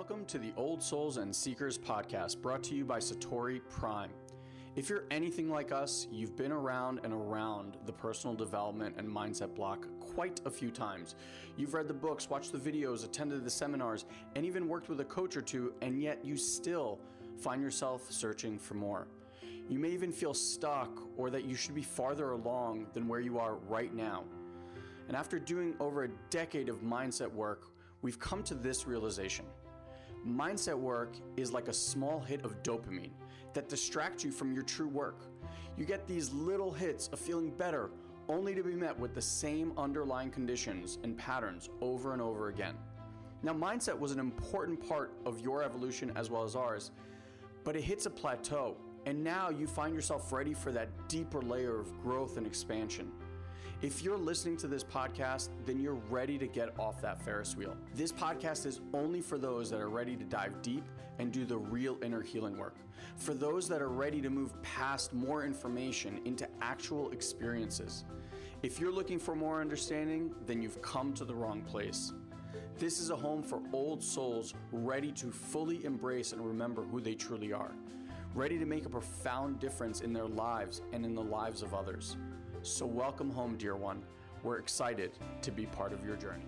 Welcome to the Old Souls and Seekers podcast, brought to you by Satori Prime. If you're anything like us, you've been around and around the personal development and mindset block quite a few times. You've read the books, watched the videos, attended the seminars, and even worked with a coach or two, and yet you still find yourself searching for more. You may even feel stuck or that you should be farther along than where you are right now. And after doing over a decade of mindset work, we've come to this realization. Mindset work is like a small hit of dopamine that distracts you from your true work. You get these little hits of feeling better, only to be met with the same underlying conditions and patterns over and over again. Now, mindset was an important part of your evolution as well as ours, but it hits a plateau, and now you find yourself ready for that deeper layer of growth and expansion. If you're listening to this podcast, then you're ready to get off that Ferris wheel. This podcast is only for those that are ready to dive deep and do the real inner healing work. For those that are ready to move past more information into actual experiences. If you're looking for more understanding, then you've come to the wrong place. This is a home for old souls ready to fully embrace and remember who they truly are. Ready to make a profound difference in their lives and in the lives of others. So welcome home, dear one. We're excited to be part of your journey.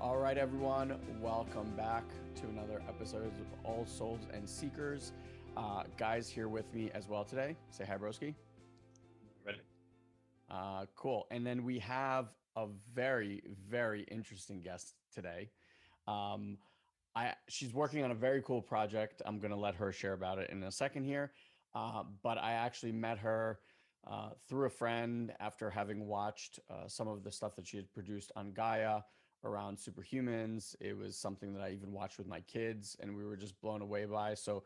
All right, everyone. Welcome back to another episode of All Souls and Seekers. Guys here with me as well today. Say hi, broski. Ready. Cool. And then we have a very, very interesting guest today. She's working on a very cool project. I'm going to let her share about it in a second here. But I actually met her through a friend after having watched some of the stuff that she had produced on Gaia around superhumans. It was something that I even watched with my kids and we were just blown away by. So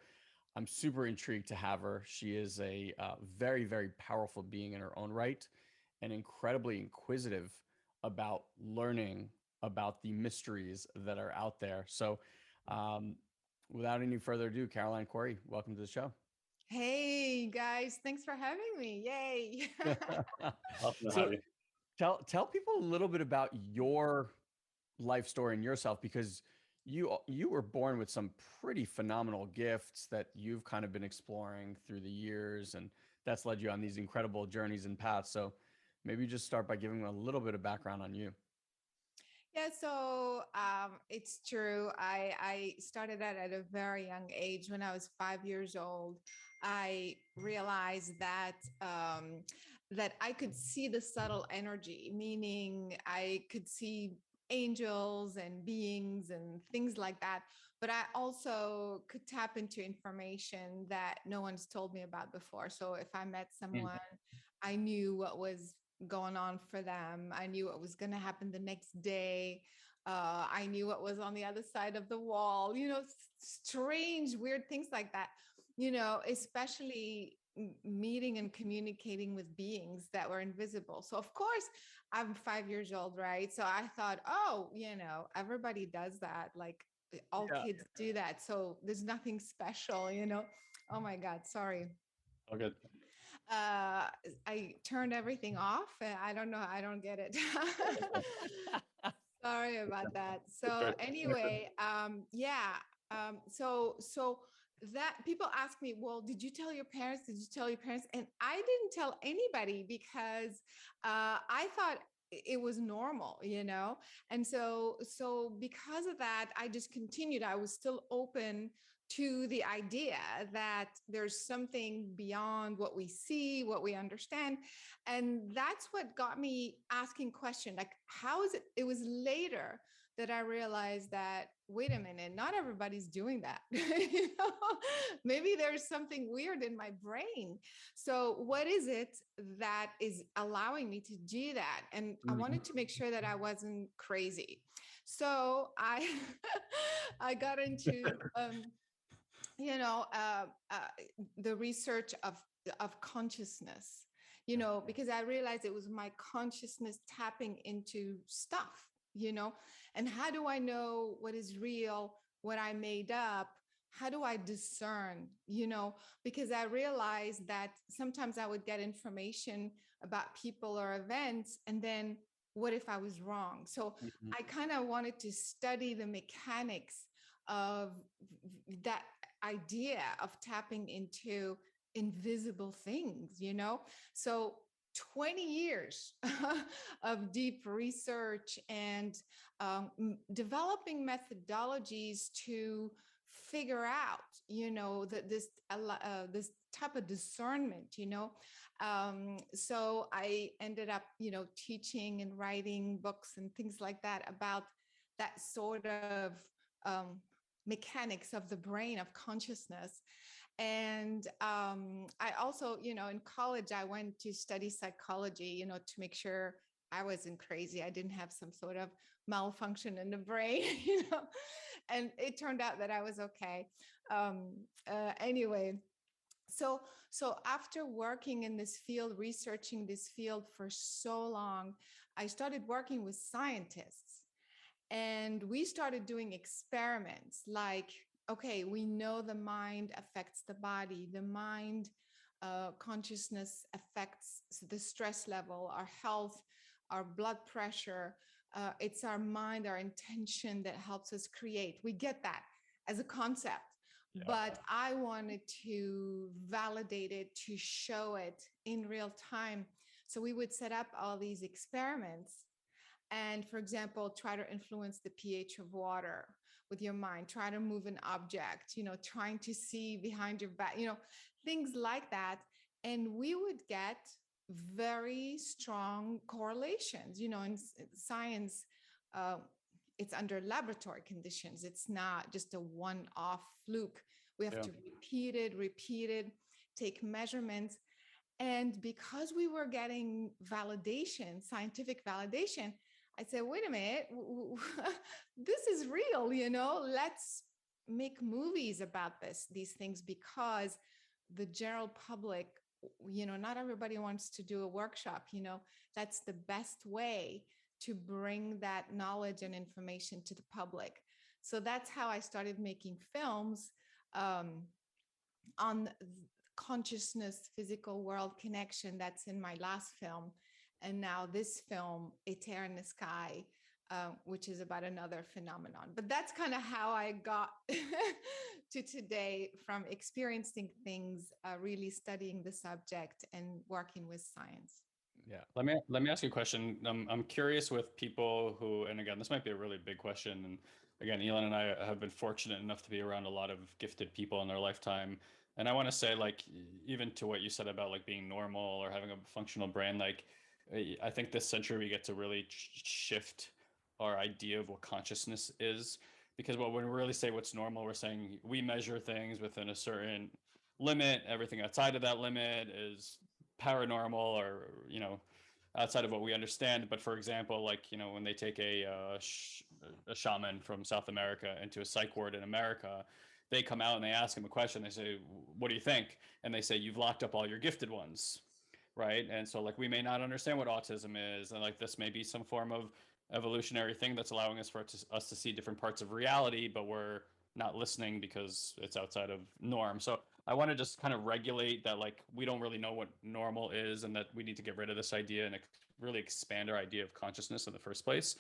I'm super intrigued to have her. She is a very, very powerful being in her own right and incredibly inquisitive about learning about the mysteries that are out there. So without any further ado, Caroline Cory, welcome to the show. Hey guys, thanks for having me. Yay. So tell people a little bit about your life story and yourself, because you were born with some pretty phenomenal gifts that you've kind of been exploring through the years, and that's led you on these incredible journeys and paths. So maybe just start by giving a little bit of background on you. Yeah, so it's true. I started out at a very young age. When I was 5 years old, I realized that that I could see the subtle energy, meaning I could see angels and beings and things like that. But I also could tap into information that no one's told me about before. So if I met someone, I knew what was going on for them. I knew what was going to happen the next day. I knew what was on the other side of the wall, strange, weird things like that, especially meeting and communicating with beings that were invisible. So of course I'm 5 years old, right? So I thought, everybody does that. Like all kids do that. So there's nothing special, Oh my God, sorry. Oh, good. I turned everything off. I don't know. I don't get it. Sorry about that. So anyway, so that people ask me, well, did you tell your parents? Did you tell your parents? And I didn't tell anybody because I thought it was normal, And so because of that, I just continued. I was still open to the idea that there's something beyond what we see, what we understand. And that's what got me asking questions like, how is it? It was later that I realized that, wait a minute, not everybody's doing that. Maybe there's something weird in my brain. So what is it that is allowing me to do that? And I wanted to make sure that I wasn't crazy. So I got into the research of consciousness, because I realized it was my consciousness tapping into stuff, and how do I know what is real, what I made up? How do I discern, because I realized that sometimes I would get information about people or events, and then what if I was wrong? So Mhm. I kind of wanted to study the mechanics of that idea of tapping into invisible things, you know? So 20 years of deep research and developing methodologies to figure out, you know, that this type of discernment, you know. So I ended up, you know, teaching and writing books and things like that about that sort of um, mechanics of the brain, of consciousness. And I also, you know, in college, I went to study psychology, you know, to make sure I wasn't crazy. I didn't have some sort of malfunction in the brain, you know, and it turned out that I was okay. Anyway, so after working in this field, researching this field for so long, I started working with scientists, and we started doing experiments like, okay, we know the mind affects the body, the mind consciousness affects the stress level, our health, our blood pressure. It's our mind, our intention that helps us create. We get that as a concept, Yeah. but I wanted to validate it, to show it in real time. So we would set up all these experiments and, for example, try to influence the pH of water with your mind, try to move an object, you know, trying to see behind your back, you know, things like that. And we would get very strong correlations, you know, in science. uh, it's under laboratory conditions. It's not just a one-off fluke. We have Yeah. to repeat it, take measurements. And because we were getting validation, scientific validation, I said, wait a minute, this is real, you know, let's make movies about these things, because the general public, you know, not everybody wants to do a workshop, you know, that's the best way to bring that knowledge and information to the public. So that's how I started making films um, on consciousness, physical world connection. That's in my last film. And now this film, A Tear in the Sky, which is about another phenomenon. But that's kind of how I got to today, from experiencing things, really studying the subject and working with science. Yeah. Let me ask you a question. I'm curious with people who, and again, this might be a really big question. And again, Ilan and I have been fortunate enough to be around a lot of gifted people in their lifetime. And I want to say, like, even to what you said about like being normal or having a functional brain, like, I think this century we get to really shift our idea of what consciousness is. Because when we really say what's normal, we're saying we measure things within a certain limit. Everything outside of that limit is paranormal, or outside of what we understand. But for example, like, when they take a shaman from South America into a psych ward in America, they come out and they ask him a question. They say, what do you think? And they say, you've locked up all your gifted ones, right? And so, like, we may not understand what autism is, and like this may be some form of evolutionary thing that's allowing us to see different parts of reality, but we're not listening because it's outside of norm. So I want to just kind of regulate that, like, we don't really know what normal is, and that we need to get rid of this idea and really expand our idea of consciousness in the first place.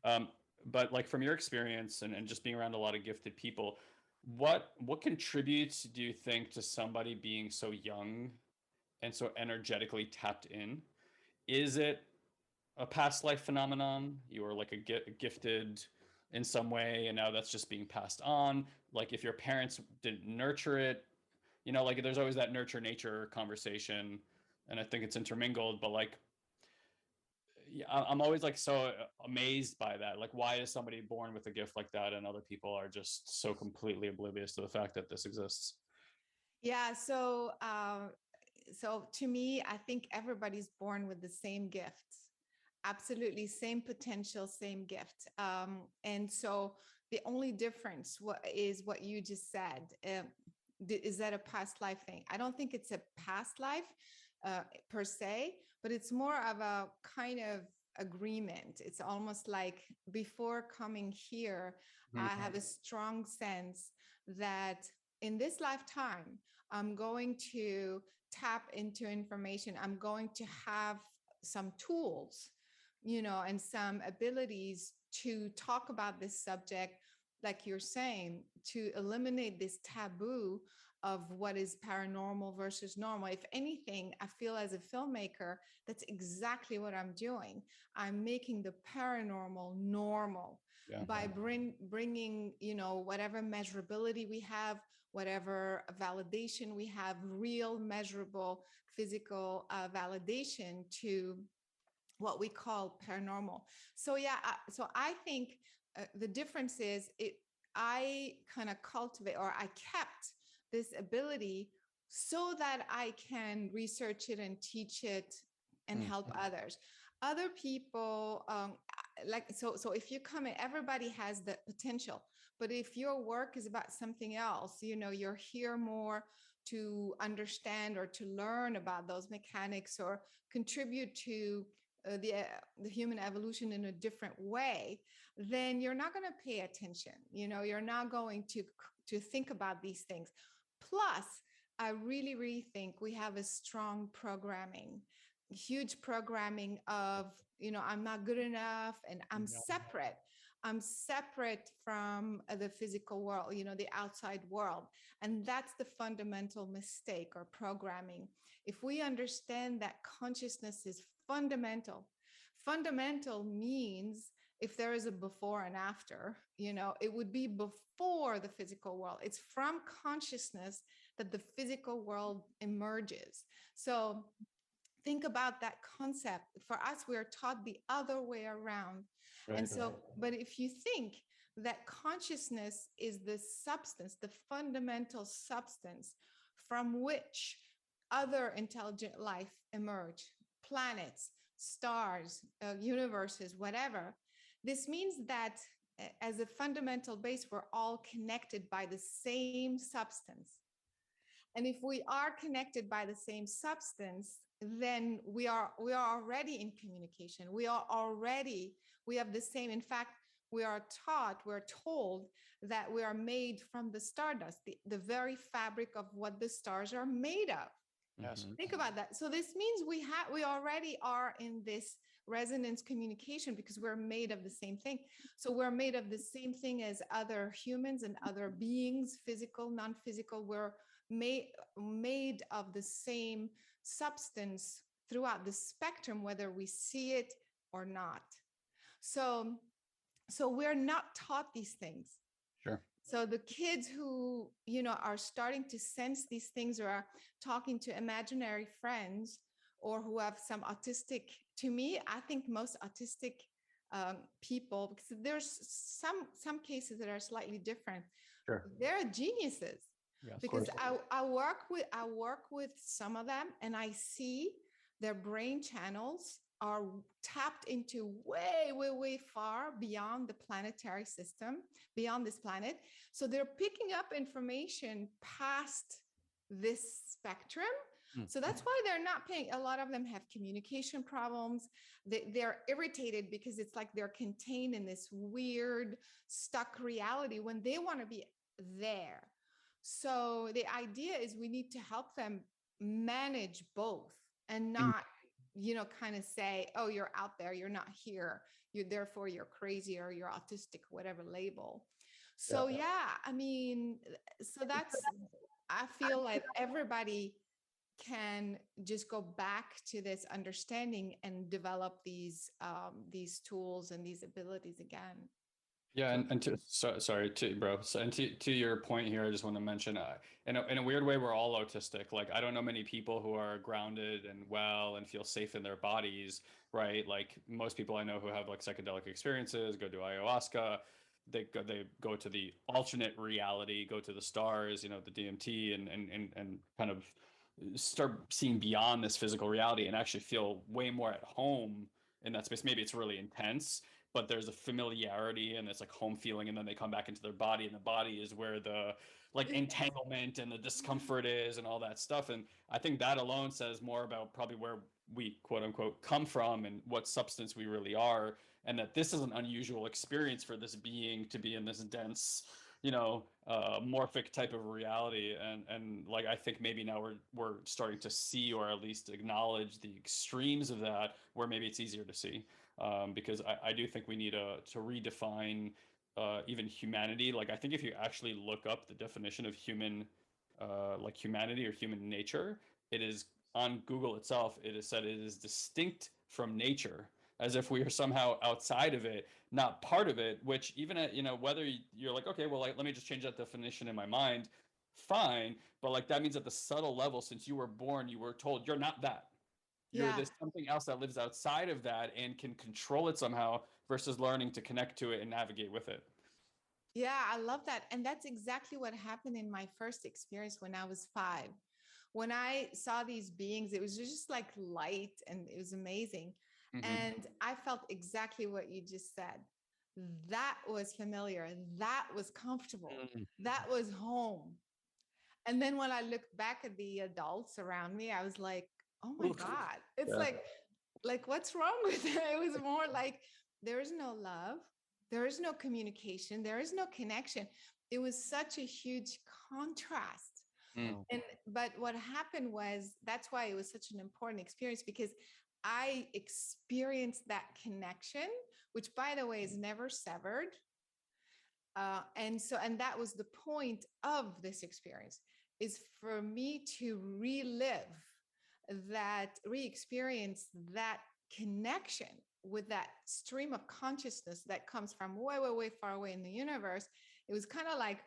Um, but like, from your experience and just being around a lot of gifted people, what contributes, do you think, to somebody being so young and so energetically tapped in? Is it a past life phenomenon? You were like a gifted in some way, and now that's just being passed on. Like, if your parents didn't nurture it, like, there's always that nurture nature conversation, and I think it's intermingled. But like, yeah, I'm always like so amazed by that. Like, why is somebody born with a gift like that, and other people are just so completely oblivious to the fact that this exists? Yeah. So to me, I think everybody's born with the same gifts. Absolutely, same potential, same gift. And so the only difference is what you just said. Is that a past life thing? I don't think it's a past life per se, but it's more of a kind of agreement. It's almost like, before coming here, I have a strong sense that in this lifetime, I'm going to tap into information. I'm going to have some tools, and some abilities to talk about this subject, like you're saying, to eliminate this taboo of what is paranormal versus normal. If anything, I feel as a filmmaker, that's exactly what I'm doing. I'm making the paranormal normal by bringing, whatever measurability we have, whatever validation we have, real measurable physical validation to what we call paranormal. So yeah, so I think the difference is I kind of cultivate, or I kept this ability so that I can research it and teach it and help others. Other people, so if you come in, everybody has the potential, but if your work is about something else, you're here more to understand or to learn about those mechanics or contribute to the human evolution in a different way, then you're not going to pay attention. You're not going to think about these things. Plus, I really, really think we have a strong programming, huge programming of, I'm not good enough and I'm separate. I'm separate from the physical world, the outside world. And that's the fundamental mistake or programming. If we understand that consciousness is fundamental, fundamental means if there is a before and after, it would be before the physical world. It's from consciousness that the physical world emerges. So think about that concept. For us, we are taught the other way around. And so, but if you think that consciousness is the substance, the fundamental substance from which other intelligent life emerge, planets, stars, universes, whatever, this means that as a fundamental base, we're all connected by the same substance. And if we are connected by the same substance, then we are already in communication. We have the same. In fact, we're told that we are made from the stardust, the very fabric of what the stars are made of. Yes. Think about that. So this means we already are in this resonance communication because we're made of the same thing. So we're made of the same thing as other humans and other beings, physical, non-physical. We're made of the same substance throughout the spectrum, whether we see it or not. So we're not taught these things. Sure. So the kids who, are starting to sense these things or are talking to imaginary friends or who have some autistic, to me, I think most autistic people, because there's some cases that are slightly different. Sure. They're geniuses. Yeah, because I work with some of them and I see their brain channels are tapped into way, way, way far beyond the planetary system, beyond this planet. So they're picking up information past this spectrum. So that's why they're not paying. A lot of them have communication problems. They're irritated because it's like they're contained in this weird, stuck reality when they want to be there. So the idea is we need to help them manage both and not, kind of say, oh, you're out there, you're not here, therefore you're crazy or you're autistic, whatever label. So I mean, so I feel like everybody can just go back to this understanding and develop these tools and these abilities again. Yeah, sorry, bro. So, and to your point here, I just want to mention, in a weird way, we're all autistic. Like, I don't know many people who are grounded and well and feel safe in their bodies, right? Like most people I know who have like psychedelic experiences, go to ayahuasca, they go to the alternate reality, go to the stars, the DMT, and kind of start seeing beyond this physical reality and actually feel way more at home in that space. Maybe it's really intense, but there's a familiarity and it's like home feeling, and then they come back into their body, and the body is where the like entanglement and the discomfort is and all that stuff. And I think that alone says more about probably where we quote unquote come from and what substance we really are, and that this is an unusual experience for this being to be in this dense, morphic type of reality. And like I think maybe now we're starting to see, or at least acknowledge, the extremes of that, where maybe it's easier to see. because I do think we need to redefine even humanity. Like I think if you actually look up the definition of human, like humanity or human nature, it is on Google itself. It is said it is distinct from nature, as if we are somehow outside of it, not part of it. Which even at, whether you're like, okay, well, like, let me just change that definition in my mind, fine. But like that means at the subtle level, since you were born, you were told you're not that. You're Yeah. this something else that lives outside of that and can control it somehow versus learning to connect to it and navigate with it. Yeah, I love that. And that's exactly what happened in my first experience when I was 5. When I saw these beings, it was just like light and it was amazing. Mm-hmm. And I felt exactly what you just said. That was familiar. That was comfortable. Mm. That was home. And then when I looked back at the adults around me, I was like, oh my Oof. God. It's Yeah. like what's wrong with it? It was more like there is no love, there is no communication, there is no connection. It was such a huge contrast. Mm. Wow. And but what happened was that's why it was such an important experience, because I experienced that connection, which by the way is never severed. And that was the point of this experience, is for me to relive that, re-experience that connection with that stream of consciousness that comes from way, way, way far away in the universe. It was kind of like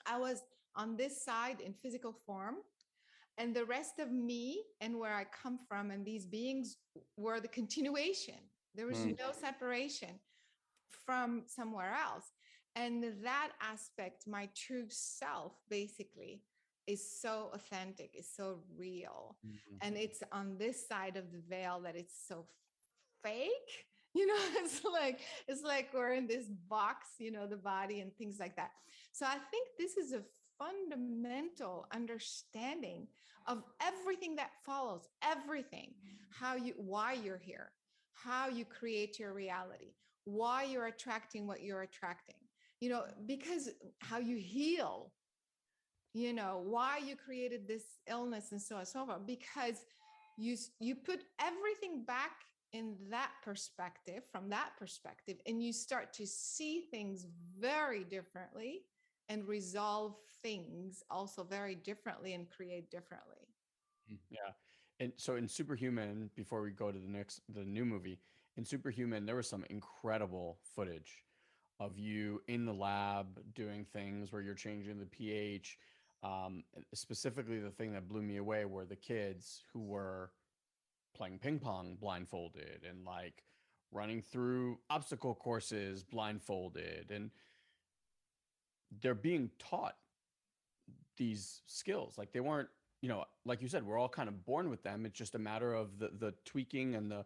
I was on this side in physical form, and the rest of me and where I come from and these beings were the continuation. There was Mm. no separation from somewhere else. And that aspect, my true self, basically, is so authentic, is so real. Mhm. And it's on this side of the veil that it's so fake. It's like we're in this box, the body and things like that. So I think this is a fundamental understanding of everything that follows, everything, why you're here, how you create your reality, why you're attracting what you're attracting, because how you heal, why you created this illness and so on and so forth, because you put everything back in that perspective, from that perspective, and you start to see things very differently and resolve things also very differently and create differently. Yeah. And so in Superhuman, before we go to the new movie, in Superhuman, there was some incredible footage of you in the lab doing things where you're changing the pH. Specifically, the thing that blew me away were the kids who were playing ping pong blindfolded and like running through obstacle courses blindfolded. And they're being taught these skills. Like they weren't, like you said, we're all kind of born with them. It's just a matter of the tweaking and the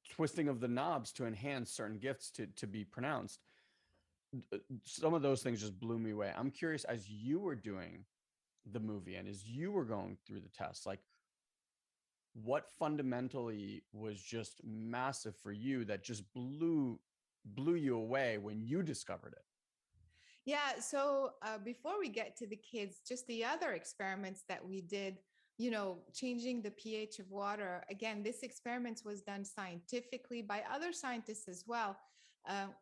twisting of the knobs to enhance certain gifts to be pronounced. Some of those things just blew me away. I'm curious, as you were doing the movie and as you were going through the tests, like what fundamentally was just massive for you that just blew you away when you discovered it? Yeah. So before we get to the kids, just the other experiments that we did, changing the pH of water. Again, this experiment was done scientifically by other scientists as well.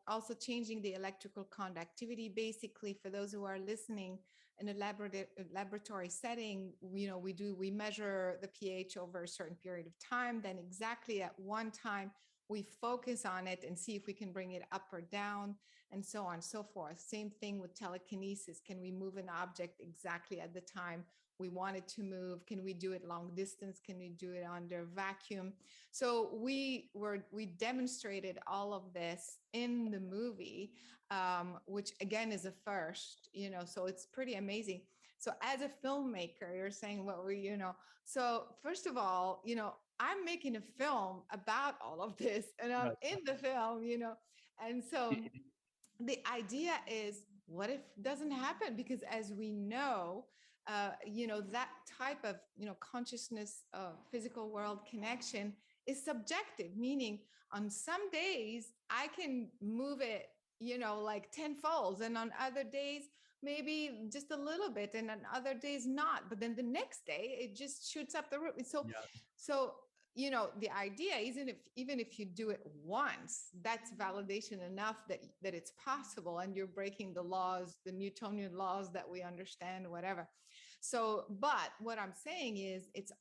Also changing the electrical conductivity. Basically, for those who are listening, in a laboratory setting, we measure the pH over a certain period of time. Then exactly at one time, we focus on it and see if we can bring it up or down, and so on and so forth. Same thing with telekinesis. Can we move an object exactly at the time we want it to move? Can we do it long distance? Can we do it under vacuum? So we demonstrated all of this in the movie, which again is a first, so it's pretty amazing. So as a filmmaker, you're saying what were, so first of all, I'm making a film about all of this, and I'm in the film, and so the idea is, what if it doesn't happen? Because as we know, that type of, consciousness, physical world connection is subjective, meaning on some days I can move it, like tenfold, and on other days, maybe just a little bit, and on other days not. But then the next day, it just shoots up the roof. So, Yes. so the idea isn't, if even if you do it once, that's validation enough that it's possible, and you're breaking the laws, the Newtonian laws that we understand, whatever. So, but what I'm saying is, it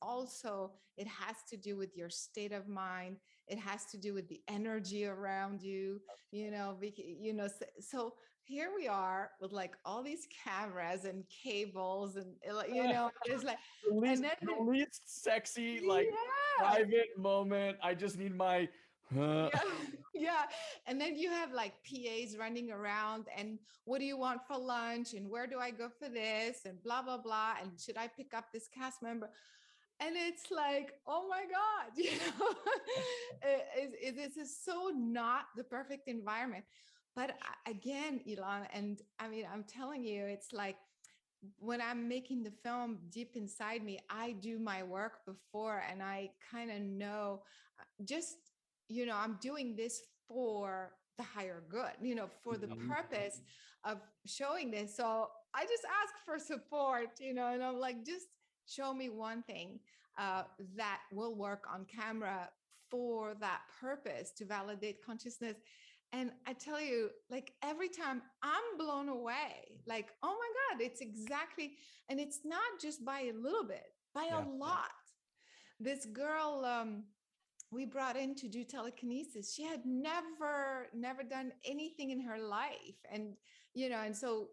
has to do with your state of mind. It has to do with the energy around you, so here we are with like all these cameras and cables and it's like, The least, and then the least sexy, like yeah. private moment. I just need my. Yeah, yeah. And then you have like PAs running around, and what do you want for lunch? And where do I go for this? And blah, blah, blah. And should I pick up this cast member? And it's like, oh my God, this is so not the perfect environment. But again, Ilan, and I mean, I'm telling you, it's like, when I'm making the film, deep inside me, I do my work before, and I kind of know, just, I'm doing this for the higher good, for the purpose of showing this. So I just ask for support, and I'm like, just show me one thing that will work on camera for that purpose, to validate consciousness. And I tell you, like, every time I'm blown away, like, oh my God, it's exactly, and it's not just by a little bit, by a lot. This girl, we brought in to do telekinesis. She had never done anything in her life. And, and so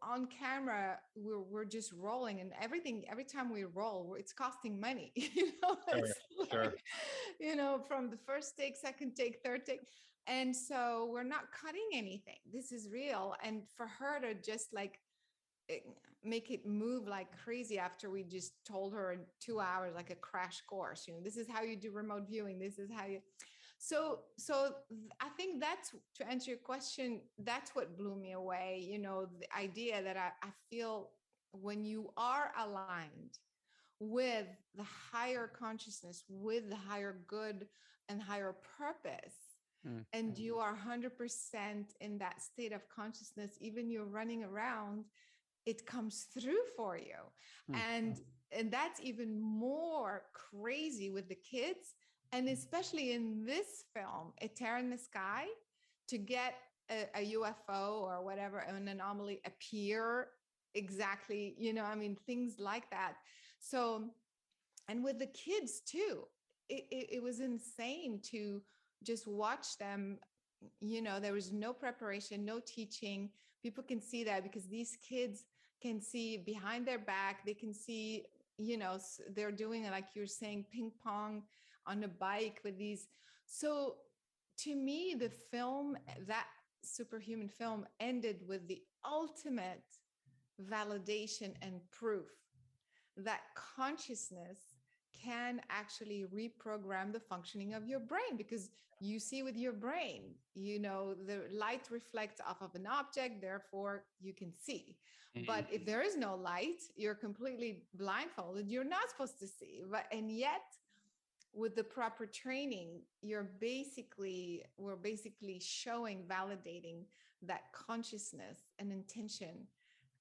on camera, we're just rolling, and everything, every time we roll, it's costing money, it's Sure. like, from the first take, second take, third take. And so we're not cutting anything. This is real. And for her to just like make it move like crazy after we just told her in 2 hours, like a crash course, this is how you do remote viewing. This is how you, so I think that's, to answer your question, that's what blew me away. The idea that I feel, when you are aligned with the higher consciousness, with the higher good and higher purpose, and you are 100% in that state of consciousness, even you're running around, it comes through for you. And that's even more crazy with the kids. And especially in this film, A Tear in the Sky, to get a UFO or whatever, an anomaly appear exactly, things like that. So, and with the kids too, it was insane to just watch them. There was no preparation, no teaching. People can see that because these kids can see behind their back. They can see, they're doing, like you're saying, ping pong on a bike with these. So to me, the film, that superhuman film, ended with the ultimate validation and proof that consciousness can actually reprogram the functioning of your brain, because you see with your brain, the light reflects off of an object, therefore you can see. But if there is no light, you're completely blindfolded, you're not supposed to see. And yet, with the proper training, we're basically showing, validating that consciousness and intention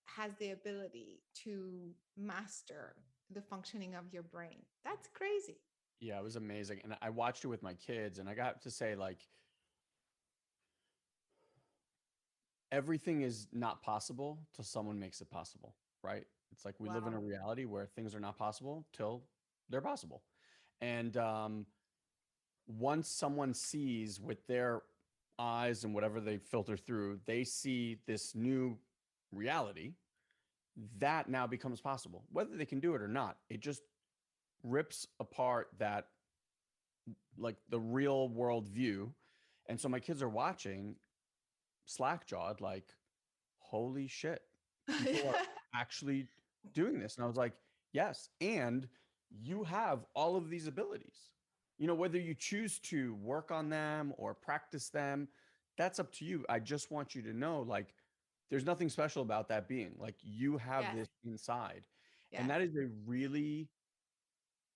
has the ability to master the functioning of your brain. That's crazy. Yeah, it was amazing. And I watched it with my kids, and I got to say, like, everything is not possible till someone makes it possible, right? It's like we live in a reality where things are not possible till they're possible. And once someone sees with their eyes and whatever they filter through, they see this new reality that now becomes possible. Whether they can do it or not, it just rips apart that, like, the real world view. And so my kids are watching slack jawed, like, holy shit, people are actually doing this. And I was like, yes. And you have all of these abilities, whether you choose to work on them or practice them, that's up to you. I just want you to know, like, there's nothing special about that being. Like, you have this inside. And that is a really,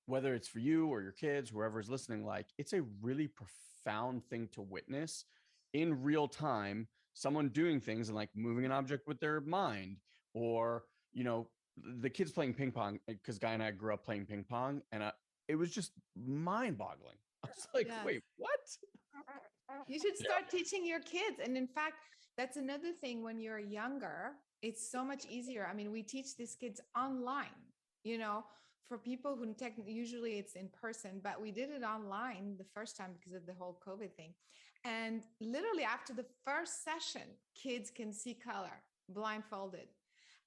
whether it's for you or your kids, whoever's listening, like, it's a really profound thing to witness in real time, someone doing things and like moving an object with their mind, or, the kids playing ping pong, because Guy and I grew up playing ping pong, and it was just mind-boggling. I was like, Yes. wait, what? You should start teaching your kids. And in fact, that's another thing when you're younger, it's so much easier. I mean, we teach these kids online, you know, for people who usually it's in person, but we did it online the first time because of the whole COVID thing. And literally after the first session, kids can see color blindfolded.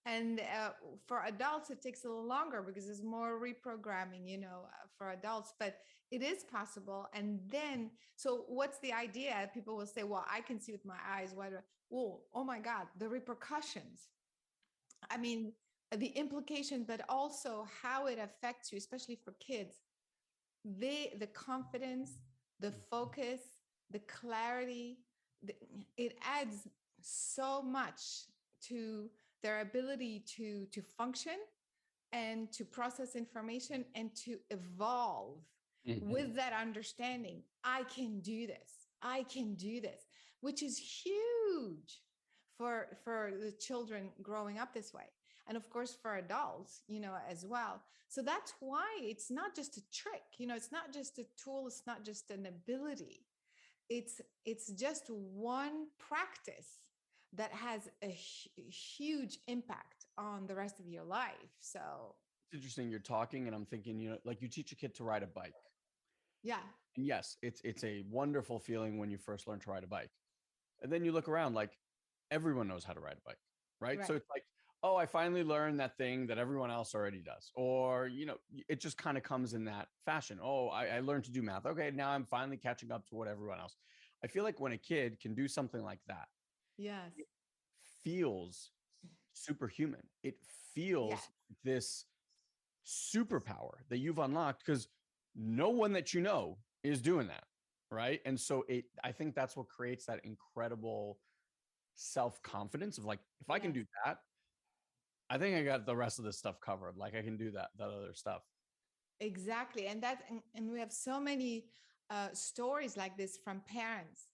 And for adults, it takes a little longer because there's more reprogramming, for adults, but it is possible. And then, so what's the idea? People will say, well, I can see with my eyes. Oh my God, the repercussions. I mean, the implication, but also how it affects you, especially for kids. The confidence, the focus, the clarity, it adds so much to their ability to function and to process information and to evolve with that understanding. I can do this. I can do this, which is huge for the children growing up this way. And of course, for adults, as well. So that's why it's not just a trick, it's not just a tool. It's not just an ability. It's just one practice that has a huge impact on the rest of your life. So It's interesting. You're talking and I'm thinking, like you teach a kid to ride a bike. yeah. And yes, it's a wonderful feeling when you first learn to ride a bike. And then you look around, like everyone knows how to ride a bike, right? So it's like, oh, I finally learned that thing that everyone else already does. Or, it just kind of comes in that fashion. Oh, I learned to do math. Okay, now I'm finally catching up to what everyone else. I feel like when a kid can do something like that, Yes. it feels superhuman. It feels this superpower that you've unlocked because no one that you know is doing that, right? And so I think that's what creates that incredible self-confidence of like, if I can do that, I think I got the rest of this stuff covered. Like I can do that other stuff. Exactly. And we have so many stories like this from parents,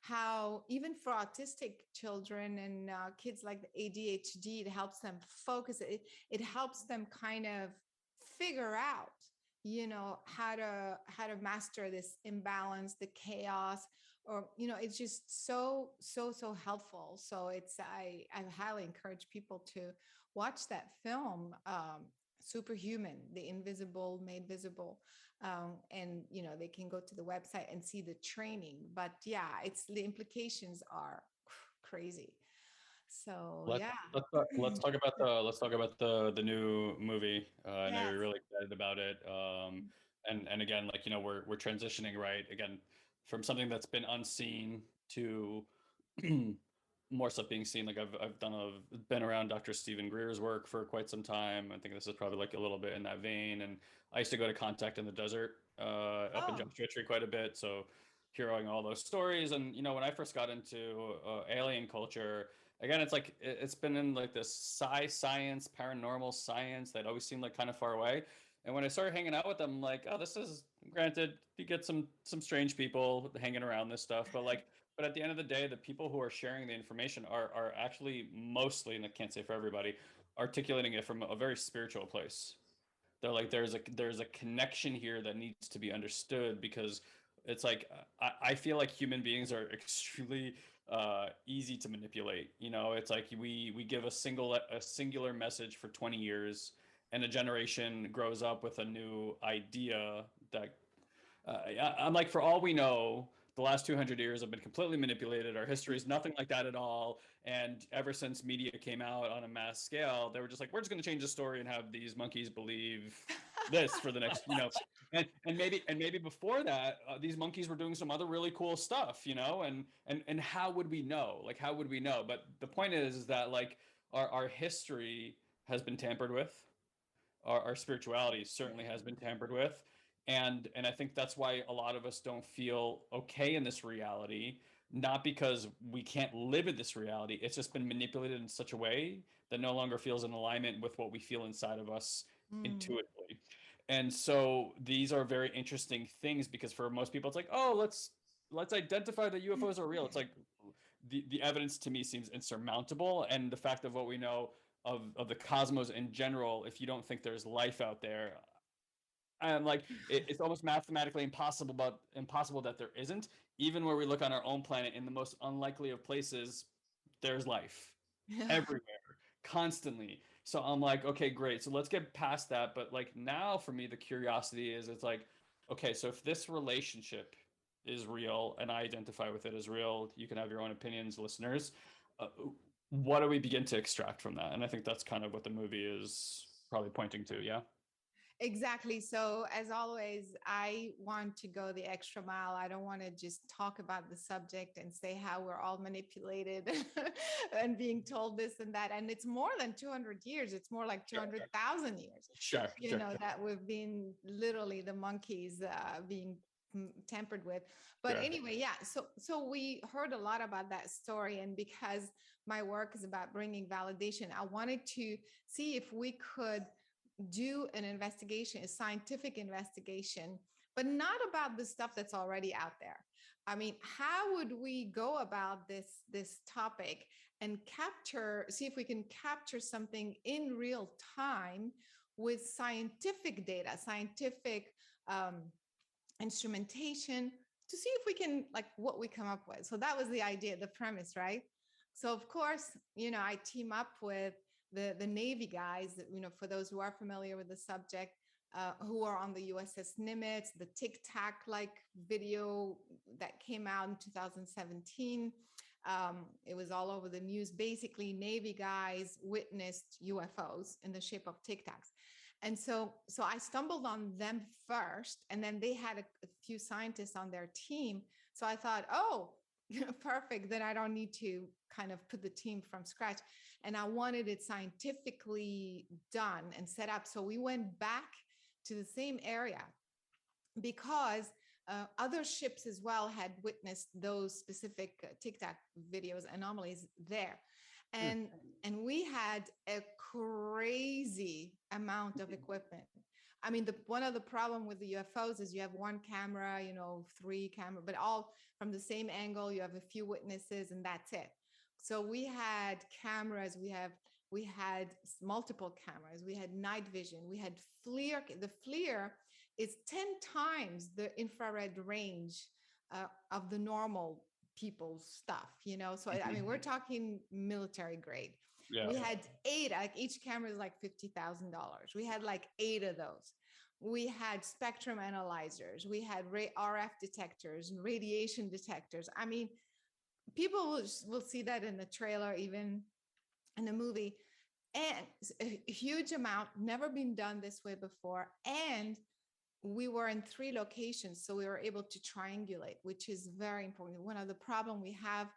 how even for autistic children and kids like the ADHD, it helps them focus. It helps them kind of figure out, how to master this imbalance, the chaos, or, it's just so helpful. So I highly encourage people to watch that film, Superhuman, the invisible made visible. And they can go to the website and see the training. But yeah, the implications are crazy. So Let's talk about the new movie. I know you're really excited about it. And again, like we're transitioning, right, again, from something that's been unseen to more stuff being seen. Like I've been around Dr. Stephen Greer's work for quite some time. I think this is probably like a little bit in that vein. And I used to go to Contact in the Desert up in Joshua Tree quite a bit. So hearing all those stories, and when I first got into alien culture, again, it's like it's been in like this science, paranormal science that always seemed like kind of far away. And when I started hanging out with them, I'm like, oh, this is, granted, you get some strange people hanging around this stuff, but at the end of the day, the people who are sharing the information are actually mostly, and I can't say for everybody, articulating it from a very spiritual place. They're like, there's a connection here that needs to be understood, because it's like I feel like human beings are extremely easy to manipulate. It's like we give a singular message for 20 years, and a generation grows up with a new idea that I'm like, for all we know, the last 200 years have been completely manipulated. Our history is nothing like that at all. And ever since media came out on a mass scale, they were just like, we're just going to change the story and have these monkeys believe this for the next, and maybe before that, these monkeys were doing some other really cool stuff, and how would we know? Like, how would we know? But the point is that like our history has been tampered with. Our spirituality certainly has been tampered with, and I think that's why a lot of us don't feel okay in this reality, not because we can't live in this reality. It's just been manipulated in such a way that no longer feels in alignment with what we feel inside of us intuitively. And so these are very interesting things, because for most people it's like, oh, let's identify that UFOs are real. It's like the evidence to me seems insurmountable, and the fact of what we know of the cosmos in general, if you don't think there's life out there, I'm like, it's almost mathematically impossible that there isn't. Even where we look on our own planet, in the most unlikely of places, there's life everywhere, constantly. So I'm like, okay, great. So let's get past that. But like now for me, the curiosity is, it's like, okay, so if this relationship is real and I identify with it as real, you can have your own opinions, listeners. Uh, what do we begin to extract from that? And I think that's kind of what the movie is probably pointing to. Yeah. Exactly. So, as always, I want to go the extra mile. I don't want to just talk about the subject and say how we're all manipulated and being told this and that. And it's more than 200 years, it's more like 200,000 years, Sure. that we've been literally the monkeys being tampered with. But Sure. anyway, yeah. So we heard a lot about that story. And because my work is about bringing validation, I wanted to see if we could do an investigation, a scientific investigation, but not about the stuff that's already out there. I mean, how would we go about this topic and see if we can capture something in real time with scientific data, scientific instrumentation, to see if we can, like, what we come up with. So that was the idea, the premise, right? So of course, I team up with the Navy guys, for those who are familiar with the subject, who are on the USS Nimitz, the Tic Tac like video that came out in 2017. It was all over the news. Basically, Navy guys witnessed UFOs in the shape of Tic Tacs. And so I stumbled on them first, and then they had a few scientists on their team. So I thought, oh, perfect. Then I don't need to kind of put the team from scratch. And I wanted it scientifically done and set up. So we went back to the same area because other ships as well had witnessed those specific Tic Tac videos, anomalies there. And we had a crazy amount of equipment. I mean, one of the problem with the UFOs is you have one camera, 3 camera, but all from the same angle. You have a few witnesses, and that's it. So we had cameras. We had multiple cameras. We had night vision. We had FLIR. The FLIR is 10 times the infrared range of the normal people's stuff, So I mean, we're talking military grade. Yeah. We had 8, like each camera is like $50,000. We had like 8 of those. We had spectrum analyzers. We had RF detectors and radiation detectors. I mean, people will see that in the trailer, even in the movie. And a huge amount, never been done this way before. And we were in 3 locations, so we were able to triangulate, which is very important. One of the problem we have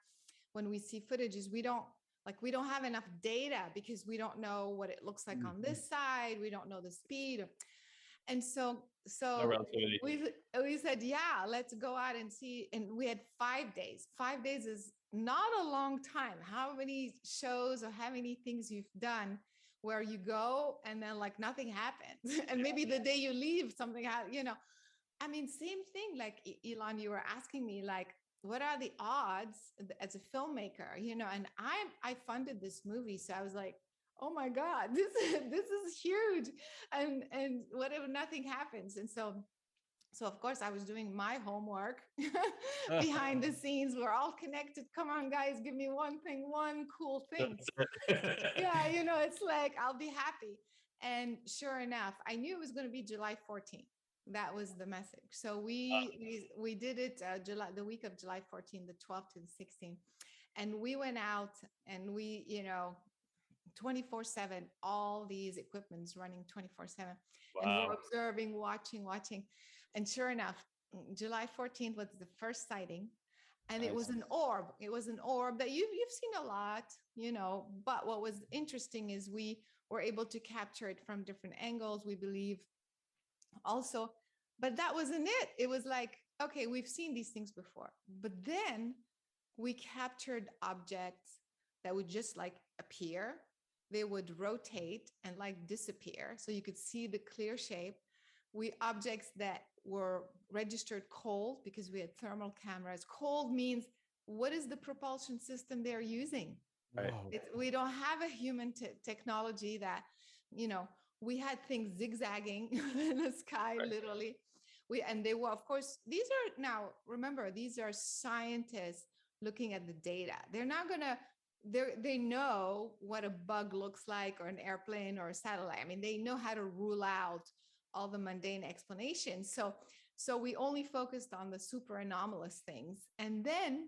when we see footage is we don't have enough data, because we don't know what it looks like on this side. We don't know the speed. And so we said, yeah, let's go out and see. And we had 5 days. 5 days is not a long time. How many shows or how many things you've done where you go and then like nothing happens, and maybe the day you leave something happens, I mean, same thing. Like Ilan, you were asking me, like, what are the odds as a filmmaker, and I funded this movie. So I was like, oh my God, this is huge. And what if nothing happens? And so of course I was doing my homework behind the scenes. We're all connected. Come on, guys, give me one cool thing. Yeah, it's like, I'll be happy. And sure enough, I knew it was going to be July 14th. That was the message. So we did it the week of July 14th, the 12th to the 16th. And we went out and we, 24/7, all these equipments running 24/7. Wow. And we're observing, watching. And sure enough, July 14th was the first sighting. And it was an orb. It was an orb that you've seen a lot, but what was interesting is we were able to capture it from different angles, we believe also. But that wasn't it. It was like, okay, we've seen these things before. But then we captured objects that would just like appear. They would rotate and like disappear. So you could see the clear shape. Objects that were registered cold, because we had thermal cameras. Cold means, what is the propulsion system they're using? Right. We don't have a human technology that, We had things zigzagging in the sky, Right. literally. And they were, of course, these are now, remember, these are scientists looking at the data. They're not gonna, they know what a bug looks like, or an airplane, or a satellite. I mean, they know how to rule out all the mundane explanations. So we only focused on the super anomalous things. And then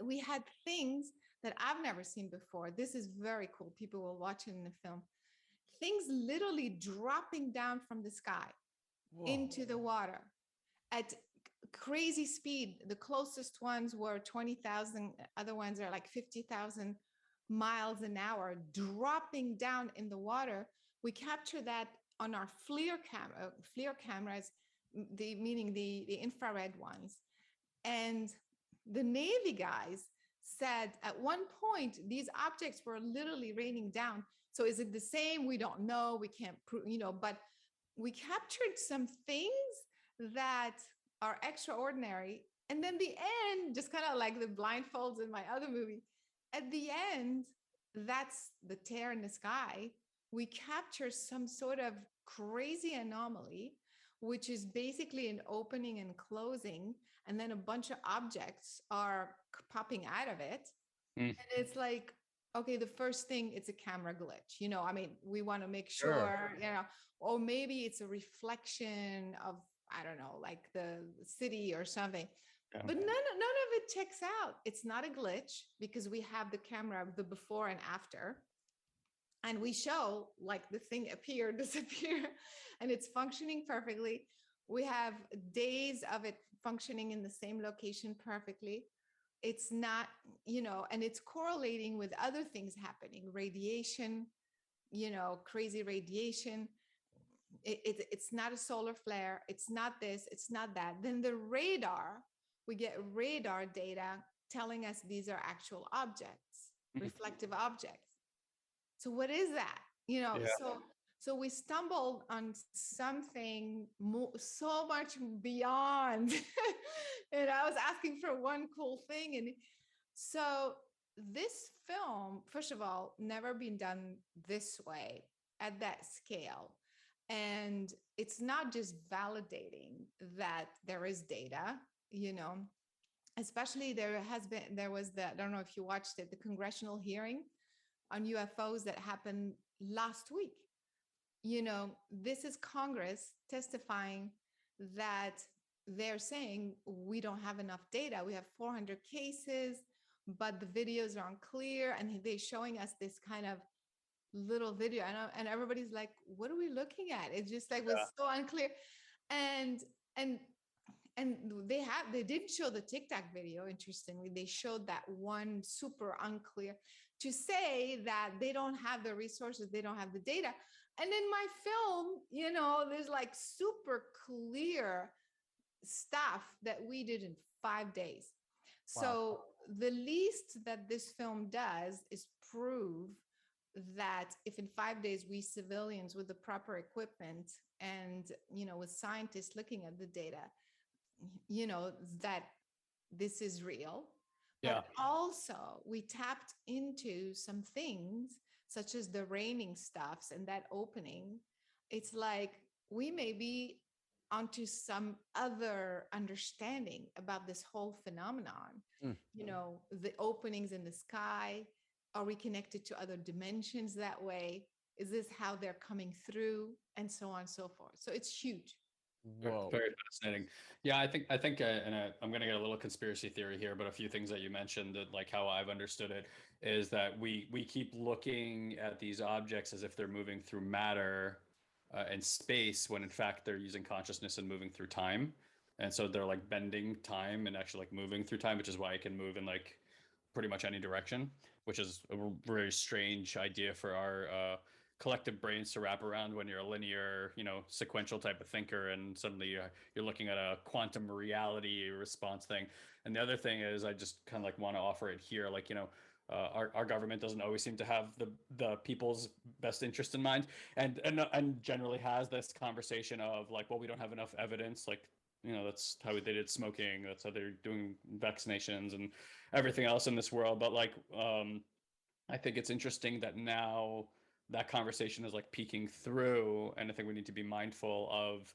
we had things that I've never seen before. This is very cool. People will watch it in the film. Things literally dropping down from the sky into the water at crazy speed. The closest ones were 20,000, other ones are like 50,000 miles an hour, dropping down in the water. We capture that on our FLIR cameras, meaning the infrared ones. And the Navy guys said at one point, these objects were literally raining down. So is it the same? We don't know. We can't prove, but we captured some things that are extraordinary. And then the end, just kind of like the blindfolds in my other movie, at the end, that's the tear in the sky. We capture some sort of crazy anomaly, which is basically an opening and closing, and then a bunch of objects are popping out of it. Mm. And it's like, okay, the first thing, it's a camera glitch. I mean, we want to make Sure. sure, or maybe it's a reflection of, I don't know, like the city or something. Yeah. But none of it checks out. It's not a glitch because we have the camera, the before and after. And we show like the thing appear, disappear, and it's functioning perfectly. We have days of it functioning in the same location perfectly. It's not, and it's correlating with other things happening, radiation, crazy radiation. It's not a solar flare. It's not this, it's not that. Then the radar, we get radar data telling us these are actual objects, reflective objects. So what is that? Yeah. So we stumbled on something so much beyond. And I was asking for one cool thing. And so this film, first of all, never been done this way at that scale. And it's not just validating that there is data, especially there was I don't know if you watched it, the congressional hearing on UFOs that happened last week. This is Congress testifying that they're saying we don't have enough data. We have 400 cases, but the videos are unclear. And they're showing us this kind of little video. And everybody's like, what are we looking at? It just like was so unclear. And they didn't show the Tic Tac video. Interestingly, they showed that one super unclear, to say that they don't have the resources, they don't have the data. And in my film, there's like super clear stuff that we did in 5 days. Wow. So the least that this film does is prove that if in 5 days we civilians with the proper equipment and, with scientists looking at the data, that this is real. Yeah. But also we tapped into some things such as the raining stuffs and that opening. It's like we may be onto some other understanding about this whole phenomenon. The openings in the sky. Are we connected to other dimensions that way? Is this how they're coming through? And so on and so forth. So it's huge. Whoa. Very fascinating. Yeah, I think, I'm going to get a little conspiracy theory here, but a few things that you mentioned, that like how I've understood it is that we keep looking at these objects as if they're moving through matter and space, when in fact they're using consciousness and moving through time. And so they're like bending time and actually like moving through time, which is why it can move in like pretty much any direction, which is a very strange idea for our collective brains to wrap around when you're a linear, sequential type of thinker, and suddenly you're looking at a quantum reality response thing. And the other thing is, I just kind of like want to offer it here, like, our government doesn't always seem to have the people's best interest in mind, and generally has this conversation of like, well, we don't have enough evidence, like, that's how they did smoking, that's how they're doing vaccinations and everything else in this world. But like, I think it's interesting that now that conversation is like peeking through. And I think we need to be mindful of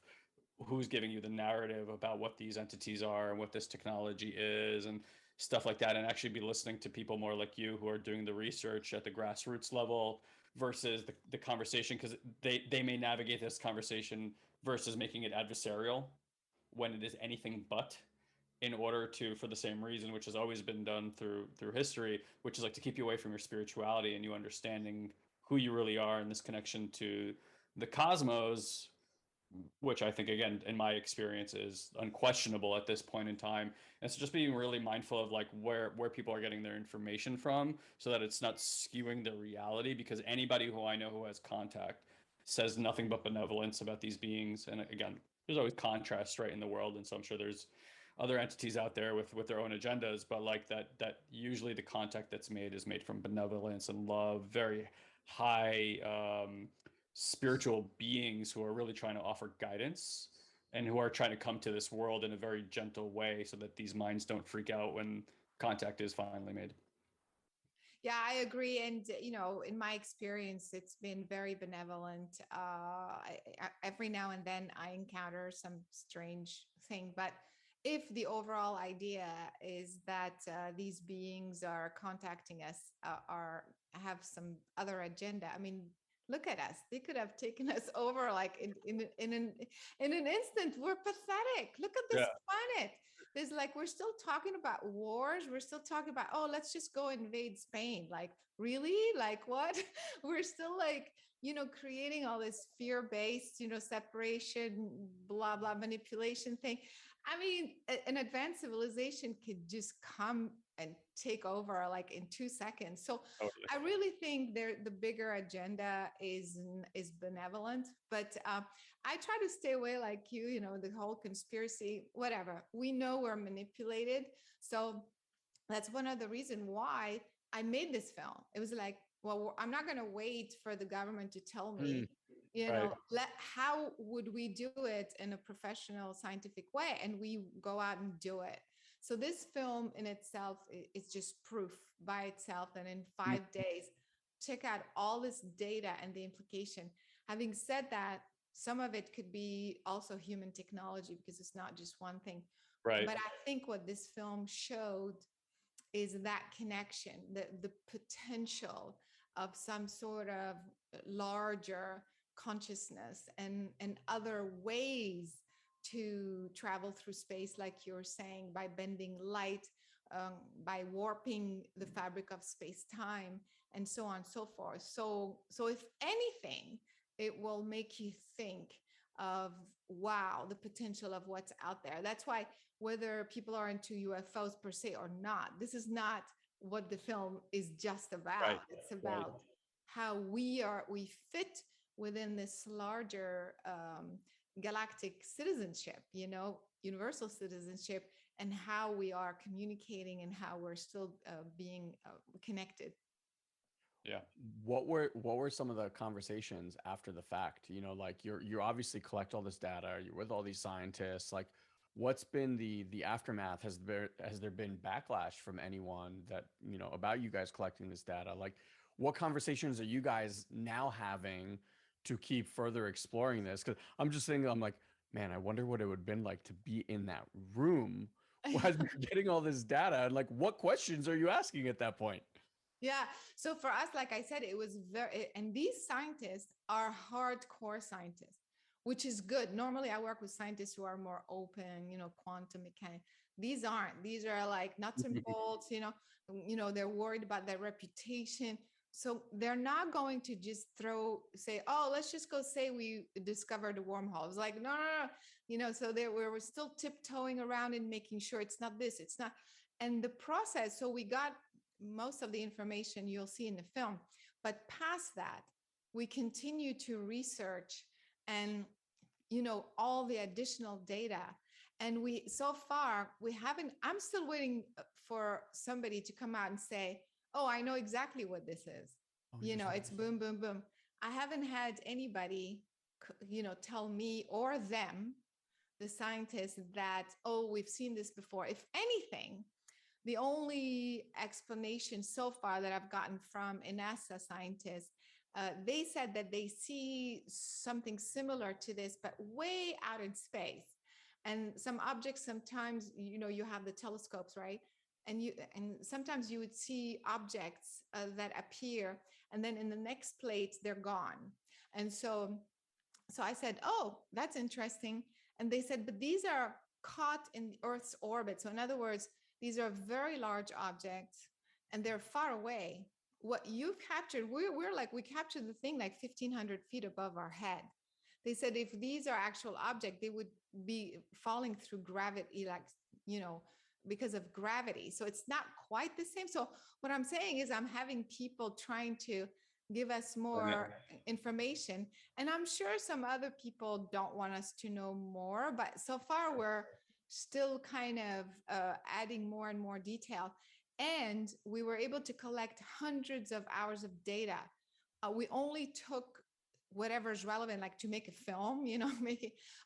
who's giving you the narrative about what these entities are and what this technology is and stuff like that, and actually be listening to people more like you who are doing the research at the grassroots level versus the conversation, because they may navigate this conversation versus making it adversarial when it is anything but, in order to, for the same reason, which has always been done through history, which is like to keep you away from your spirituality and you understanding who you really are and this connection to the cosmos, which I think, again, in my experience, is unquestionable at this point in time. And so just being really mindful of like where people are getting their information from, so that it's not skewing the reality, because anybody who I know who has contact says nothing but benevolence about these beings. And again, there's always contrast, right, in the world, and so I'm sure there's other entities out there with their own agendas, but like that usually the contact that's made is made from benevolence and love, very high spiritual beings who are really trying to offer guidance and who are trying to come to this world in a very gentle way so that these minds don't freak out when contact is finally made. Yeah, I agree. And, in my experience, it's been very benevolent. Every now and then I encounter some strange thing, but if the overall idea is that these beings are contacting us, or have some other agenda, I mean, look at us. They could have taken us over like in an instant. We're pathetic. Look at this Yeah. planet. There's like, we're still talking about wars. We're still talking about, oh, let's just go invade Spain. Like, really? Like, what? We're still like, creating all this fear-based, separation, blah, blah, manipulation thing. I mean, an advanced civilization could just come and take over like in 2 seconds. So Totally. I really think the bigger agenda is benevolent, but I try to stay away like you, the whole conspiracy, whatever. We know we're manipulated. So that's one of the reasons why I made this film. It was like, well, I'm not going to wait for the government to tell me, Right. how would we do it in a professional, scientific way? And we go out and do it. So this film in itself is just proof by itself. And in 5 days, check out all this data and the implication. Having said that, some of it could be also human technology, because it's not just one thing. Right. But I think what this film showed is that connection, the potential of some sort of larger consciousness and other ways to travel through space, like you're saying, by bending light, by warping the fabric of space-time, and so on and so forth. So if anything, it will make you think of, wow, the potential of what's out there. That's why, whether people are into UFOs per se or not, this is not what the film is just about. Right. It's about how we fit within this larger galactic citizenship, universal citizenship, and how we are communicating and how we're still being connected. Yeah. What were some of the conversations after the fact? Like you obviously collect all this data, you're with all these scientists. Like, what's been the aftermath? Has there been backlash from anyone that, about you guys collecting this data? Like, what conversations are you guys now having to keep further exploring this? Because I'm just thinking, I'm like, man, I wonder what it would have been like to be in that room as you're getting all this data, and like, what questions are you asking at that point? Yeah. So for us, like I said, it was and these scientists are hardcore scientists, which is good. Normally I work with scientists who are more open, quantum mechanics. These aren't. These are like nuts and bolts, they're worried about their reputation. So they're not going to just say, oh, let's just go say we discovered a wormhole. It's like, no, no, no. So we're still tiptoeing around and making sure it's not this, it's not. And the process, so we got most of the information you'll see in the film, but past that, we continue to research and, all the additional data. And so far, I'm still waiting for somebody to come out and say, oh, I know exactly what this is. It's boom, boom, boom. I haven't had anybody, tell me or them, the scientists, that, oh, we've seen this before. If anything, the only explanation so far that I've gotten from a NASA scientist they said that they see something similar to this, but way out in space. And some objects, sometimes, you have the telescopes, right? And sometimes you would see objects that appear, and then in the next plate, they're gone. And so I said, oh, that's interesting. And they said, but these are caught in the Earth's orbit. So in other words, these are very large objects and they're far away. What you've captured, we captured the thing like 1,500 feet above our head. They said if these are actual objects, they would be falling through gravity, like, because of gravity. So it's not quite the same. So what I'm saying is I'm having people trying to give us more information. And I'm sure some other people don't want us to know more, but so far we're still kind of adding more and more detail. And we were able to collect hundreds of hours of data. We only took whatever's relevant, like to make a film,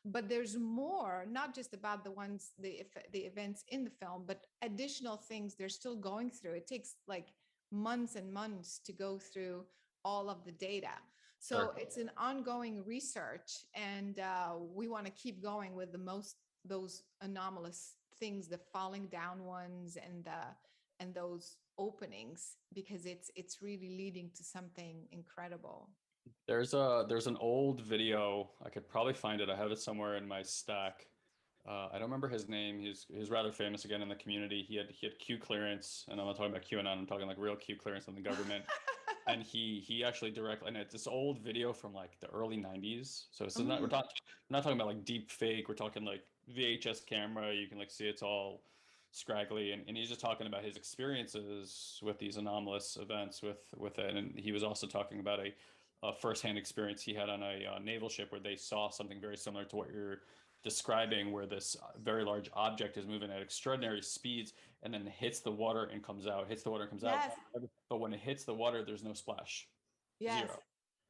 but there's more, not just about the events in the film, but additional things they're still going through. It takes like months and months to go through all of the data. So Sure. it's an ongoing research, and we want to keep going with those anomalous things, the falling down ones, and those openings, because it's really leading to something incredible. There's an old video. I could probably find it. I have it somewhere in my stack. I don't remember his name. He's rather famous again in the community. He had Q clearance, and I'm not talking about QAnon. I'm talking like real Q clearance in the government. And he actually directly, and it's this old video from like the early 90s. So it's not, we're not talking about like deep fake. We're talking like VHS camera. You can like see it's all scraggly, and he's just talking about his experiences with these anomalous events with it. And he was also talking about a firsthand experience he had on a naval ship where they saw something very similar to what you're describing, where this very large object is moving at extraordinary speeds and then hits the water and comes out, hits the water and comes out. Yes. But when it hits the water, there's no splash. Yes. Zero.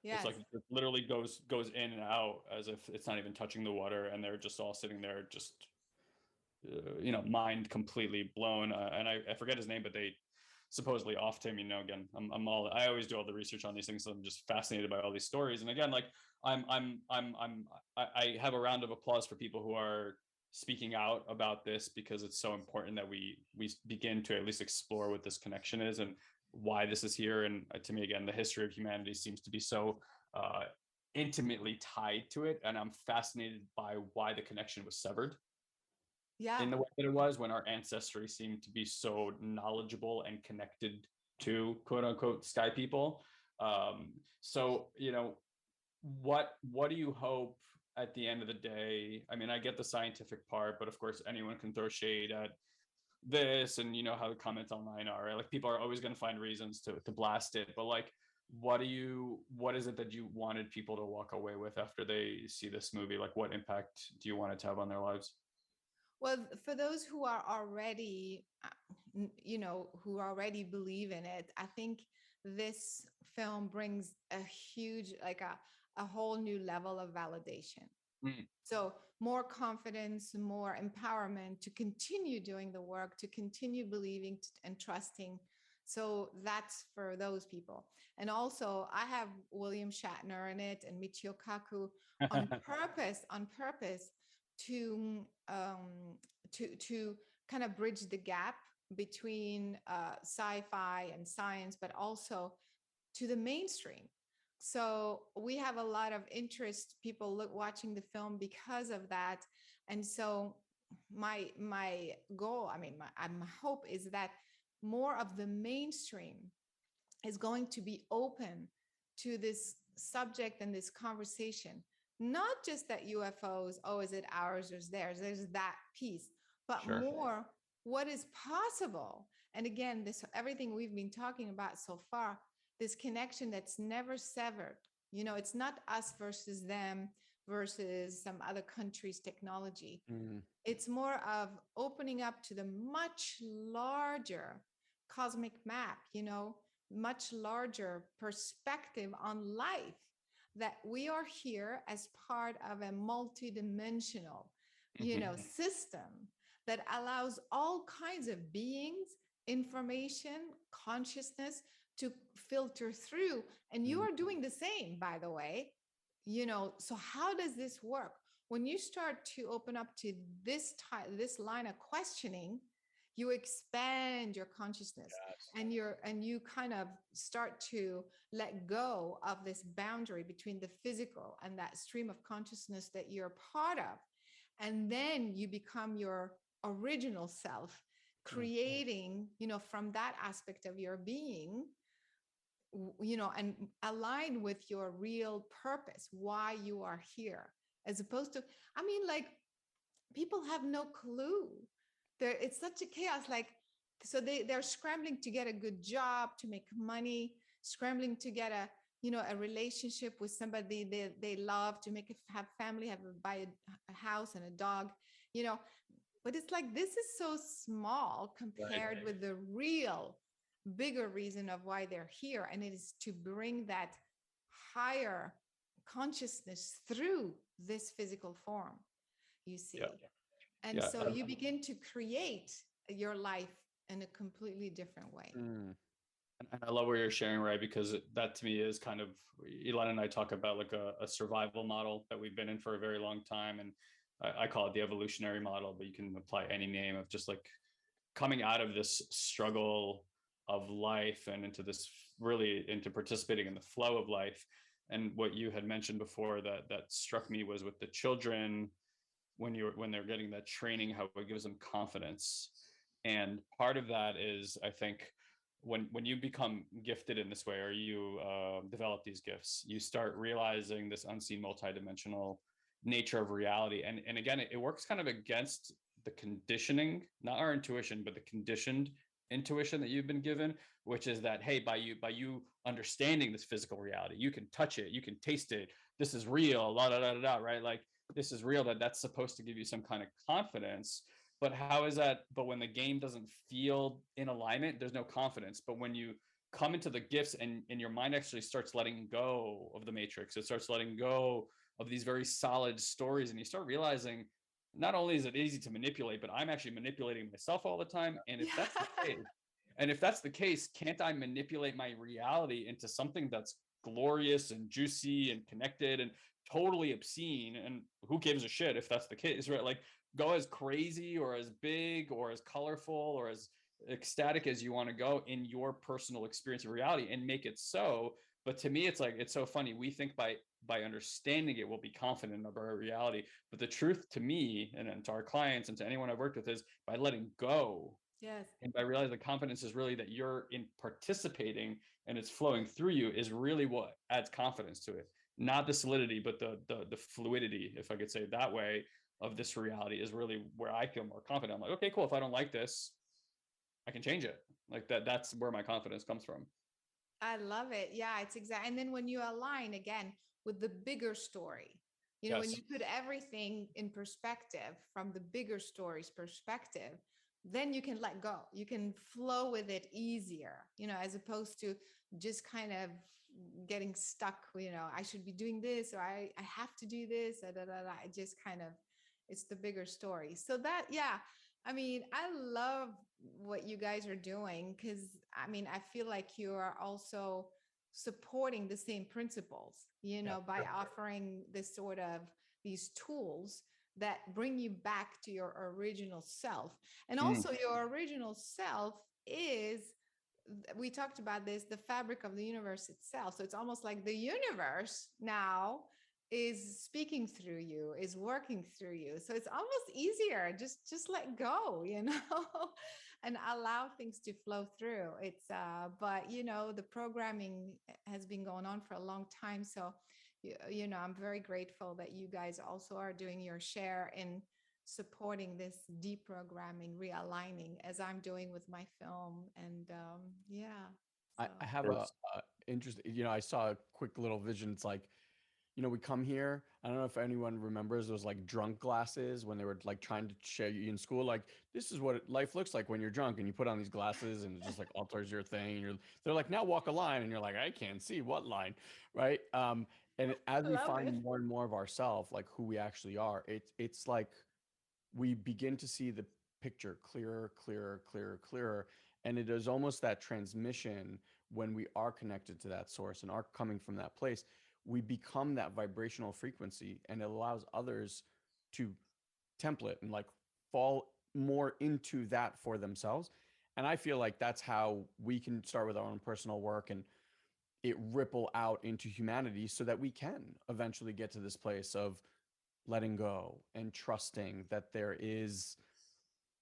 It's Yes. like it literally goes in and out as if it's not even touching the water, and they're just all sitting there, just mind completely blown. And I forget his name, but they supposedly offed him. Again, I always do all the research on these things, so I'm just fascinated by all these stories. And again, like I have a round of applause for people who are speaking out about this, because it's so important that we begin to at least explore what this connection is and why this is here. And to me, again, the history of humanity seems to be so intimately tied to it, and I'm fascinated by why the connection was severed in the way that it was, when our ancestry seemed to be so knowledgeable and connected to quote unquote sky people. So what do you hope at the end of the day? I mean, I get the scientific part, but of course anyone can throw shade at this, and how the comments online are, right? Like, people are always going to find reasons to blast it, but like, what is it that you wanted people to walk away with after they see this movie? Like, what impact do you want it to have on their lives? Well, for those who are already, who already believe in it, I think this film brings a huge, like a whole new level of validation. Mm. So more confidence, more empowerment to continue doing the work, to continue believing and trusting. So that's for those people. And also I have William Shatner in it and Michio Kaku on purpose to kind of bridge the gap between sci-fi and science, but also to the mainstream. So we have a lot of interest, people watching the film because of that. And so my goal, my hope is that more of the mainstream is going to be open to this subject and this conversation. Not just that UFOs, oh, is it ours or is theirs? There's that piece, but Sure. more what is possible. And again, this everything we've been talking about so far, this connection that's never severed. It's not us versus them versus some other country's technology. Mm. It's more of opening up to the much larger cosmic map, much larger perspective on life, that we are here as part of a multidimensional, system that allows all kinds of beings, information, consciousness to filter through. And you are doing the same, by the way. So how does this work? When you start to open up to this line of questioning, you expand your consciousness, and you kind of start to let go of this boundary between the physical and that stream of consciousness that you're part of. And then you become your original self, creating, from that aspect of your being, and align with your real purpose, why you are here, as opposed to, like, people have no clue. It's such a chaos. Like, so they're scrambling to get a good job, to make money, scrambling to get a relationship with somebody they love, to have family, buy a house and a dog, you know, but it's like, this is so small compared with the real bigger reason of why they're here. And it is to bring that higher consciousness through this physical form, you see. And so you begin to create your life in a completely different way. And I love what you're sharing, right? Because that to me is kind of, Ilan and I talk about like a survival model that we've been in for a very long time. And I call it the evolutionary model, but you can apply any name, of just like coming out of this struggle of life and into participating in the flow of life. And what you had mentioned before that struck me was with the children, when they're getting that training, how it gives them confidence. And part of that is, I think, when you become gifted in this way, or you develop these gifts, you start realizing this unseen multidimensional nature of reality. And again, it works kind of against the conditioning, not our intuition, but the conditioned intuition that you've been given, which is that, hey, by you understanding this physical reality, you can touch it, you can taste it, this is real, la da da da da, right? Like, this is real, that's supposed to give you some kind of confidence. But how is that? But when the game doesn't feel in alignment, there's no confidence. But when you come into the gifts, and your mind actually starts letting go of the matrix, it starts letting go of these very solid stories, and you start realizing, not only is it easy to manipulate, but I'm actually manipulating myself all the time. And if that's the case, can't I manipulate my reality into something that's glorious and juicy and connected and totally obscene? And who gives a shit if that's the case, right? Like, go as crazy or as big or as colorful or as ecstatic as you want to go in your personal experience of reality, and make it so. But to me, it's like, it's so funny. We think by understanding it, we'll be confident of our reality. But the truth to me, and to our clients and to anyone I've worked with, is by letting go. Yes. And by realizing the confidence is really that you're in participating and it's flowing through you, is really what adds confidence to it. Not the solidity, but the fluidity, if I could say it that way, of this reality is really where I feel more confident. I'm like, okay, cool. If I don't like this, I can change it. Like that's where my confidence comes from. I love it. Yeah, it's exact. And then when you align again with the bigger story, when you put everything in perspective from the bigger story's perspective, then you can let go. You can flow with it easier, as opposed to just kind of getting stuck, I should be doing this, or I have to do this. I just kind of, it's the bigger story. So that, yeah, I love what you guys are doing, because I feel like you are also supporting the same principles, by offering this sort of these tools that bring you back to your original self. And also your original self is, we talked about this, the fabric of the universe itself. So it's almost like the universe now is speaking through you, is working through you. So it's almost easier. Just let go, and allow things to flow through. It's but the programming has been going on for a long time. So I'm very grateful that you guys also are doing your share in supporting this deprogramming, realigning, as I'm doing with my film. And yeah. So. I have a interesting, I saw a quick little vision. It's like, we come here. I don't know if anyone remembers those like drunk glasses when they were like trying to show you in school, like, this is what life looks like when you're drunk, and you put on these glasses and it just like alters your thing. And they're like, now walk a line. And you're like, I can't see what line. Right. And as we find more and more of ourselves, like who we actually are, it's like we begin to see the picture clearer, clearer, clearer, clearer. And it is almost that transmission when we are connected to that source and are coming from that place, we become that vibrational frequency, and it allows others to template and like fall more into that for themselves. And I feel like that's how we can start with our own personal work and it ripple out into humanity so that we can eventually get to this place of letting go and trusting that there is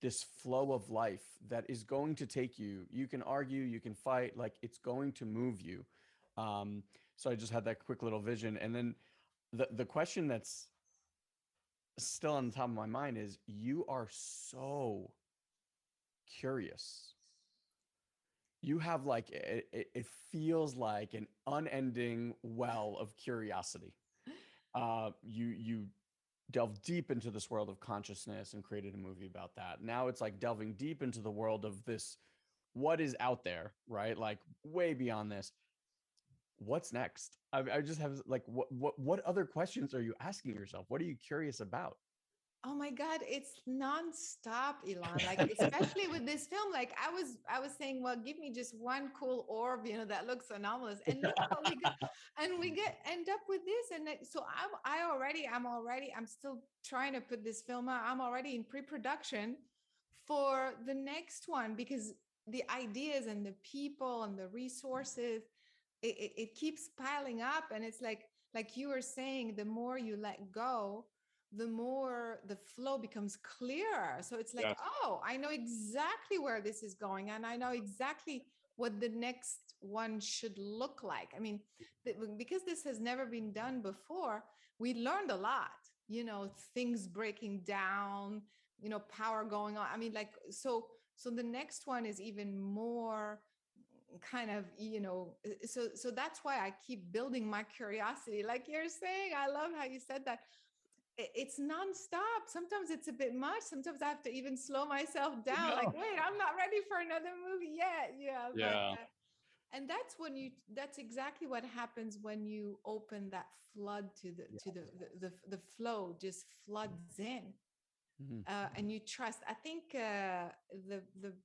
this flow of life that is going to take you. You can argue, you can fight, like it's going to move you. So I just had that quick little vision. And then the question that's still on the top of my mind is, you are so curious. You have like, it feels like an unending well of curiosity. You delve deep into this world of consciousness and created a movie about that. Now it's like delving deep into the world of this, what is out there, right? Like way beyond this. What's next? I just have like, what other questions are you asking yourself? What are you curious about? Oh my God, it's nonstop, Ilan. Like, especially with this film, like I was saying, well, give me just one cool orb, that looks anomalous. And look what we got. And we end up with this. And so I'm still trying to put this film out. I'm already in pre-production for the next one, because the ideas and the people and the resources, it keeps piling up. And it's like you were saying, the more you let go, the more the flow becomes clearer. So it's like, Yes. oh, I know exactly where this is going, and I know exactly what the next one should look like. I mean, because this has never been done before, we learned a lot, things breaking down, power going on. I mean, like, so the next one is even more kind of, so that's why I keep building my curiosity. Like you're saying, I love how you said that. It's nonstop. Sometimes it's a bit much. Sometimes I have to even slow myself down. Like, wait, I'm not ready for another movie yet. Yeah, but Yeah. and that's exactly what happens when you open that flood to the flow just floods in, Mhm. and you trust. I think the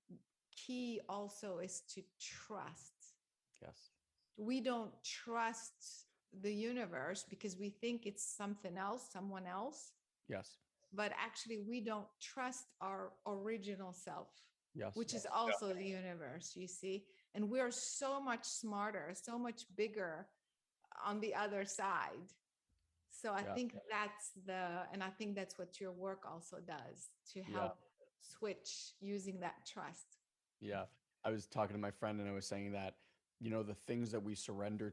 key also is to trust. Yes. We don't trust the universe because we think it's something else, someone else, Yes. but actually we don't trust our original self, Yes. which is also the universe, you see. And we're so much smarter, so much bigger on the other side. So I Yeah. think and I think that's what your work also does, to Yeah. help switch using that trust. Yeah. I was talking to my friend and I was saying that, the things that we surrender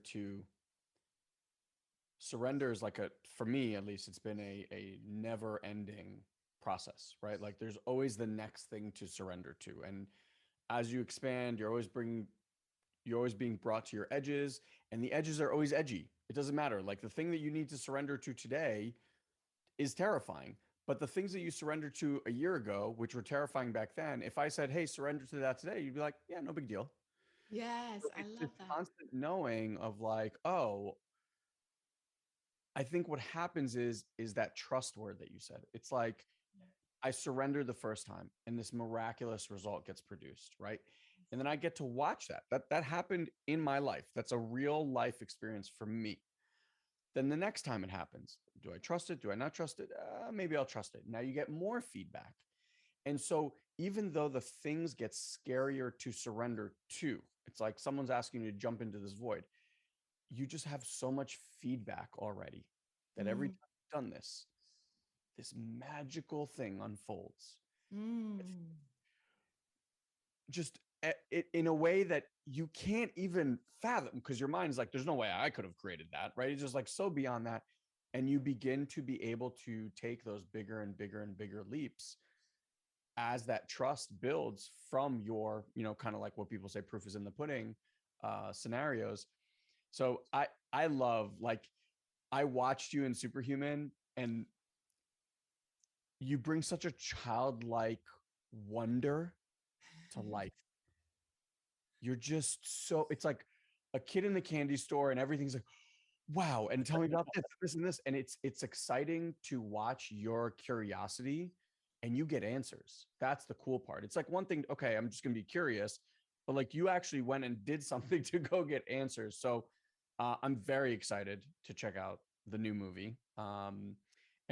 is like for me at least, it's been a never ending process, right? Like there's always the next thing to surrender to. And as you expand, you're always being brought to your edges, and the edges are always edgy. It doesn't matter. Like the thing that you need to surrender to today is terrifying. But the things that you surrendered to a year ago, which were terrifying back then, if I said, hey, surrender to that today, you'd be like, yeah, no big deal. Yes, So I it's love this that. constant knowing of like, oh, I think what happens is that trust word that you said. It's like I surrender the first time and this miraculous result gets produced, right? And then I get to watch that. That happened in my life. That's a real life experience for me. Then the next time it happens, do I trust it? Do I not trust it? Maybe I'll trust it. Now you get more feedback. And so even though the things get scarier to surrender to, it's like someone's asking you to jump into this void. You just have so much feedback already that every Mm. time you've done this magical thing unfolds. It's Mm. just in a way that you can't even fathom, because your mind is like, there's no way I could have created that, right? It's just like so beyond that. And you begin to be able to take those bigger and bigger and bigger leaps as that trust builds from your, kind of like what people say, proof is in the pudding scenarios. So I love, like, I watched you in Superhuman, and you bring such a childlike wonder to life. You're just so, it's like a kid in the candy store and everything's like, wow. And tell me about this and this. And it's exciting to watch your curiosity and you get answers. That's the cool part. It's like one thing, okay, I'm just going to be curious. but like you actually went and did something to go get answers. So I'm very excited to check out the new movie. And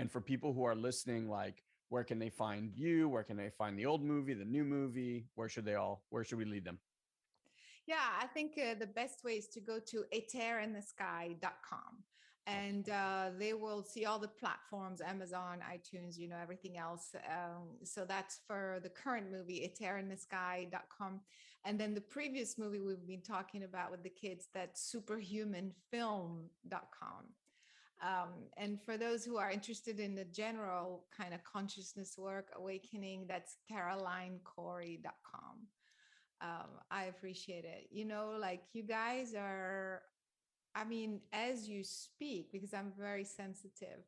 for people who are listening, like, where can they find you? Where can they find the old movie, the new movie? Where should we lead them? Yeah, I think the best way is to go to atereinthesky.com, and they will see all the platforms, Amazon, iTunes, everything else. So that's for the current movie, atereinthesky.com. And then the previous movie we've been talking about with the kids, that's superhumanfilm.com. And for those who are interested in the general kind of consciousness work, awakening, that's carolinecory.com. I appreciate it. Like you guys are, I mean, as you speak, because I'm very sensitive,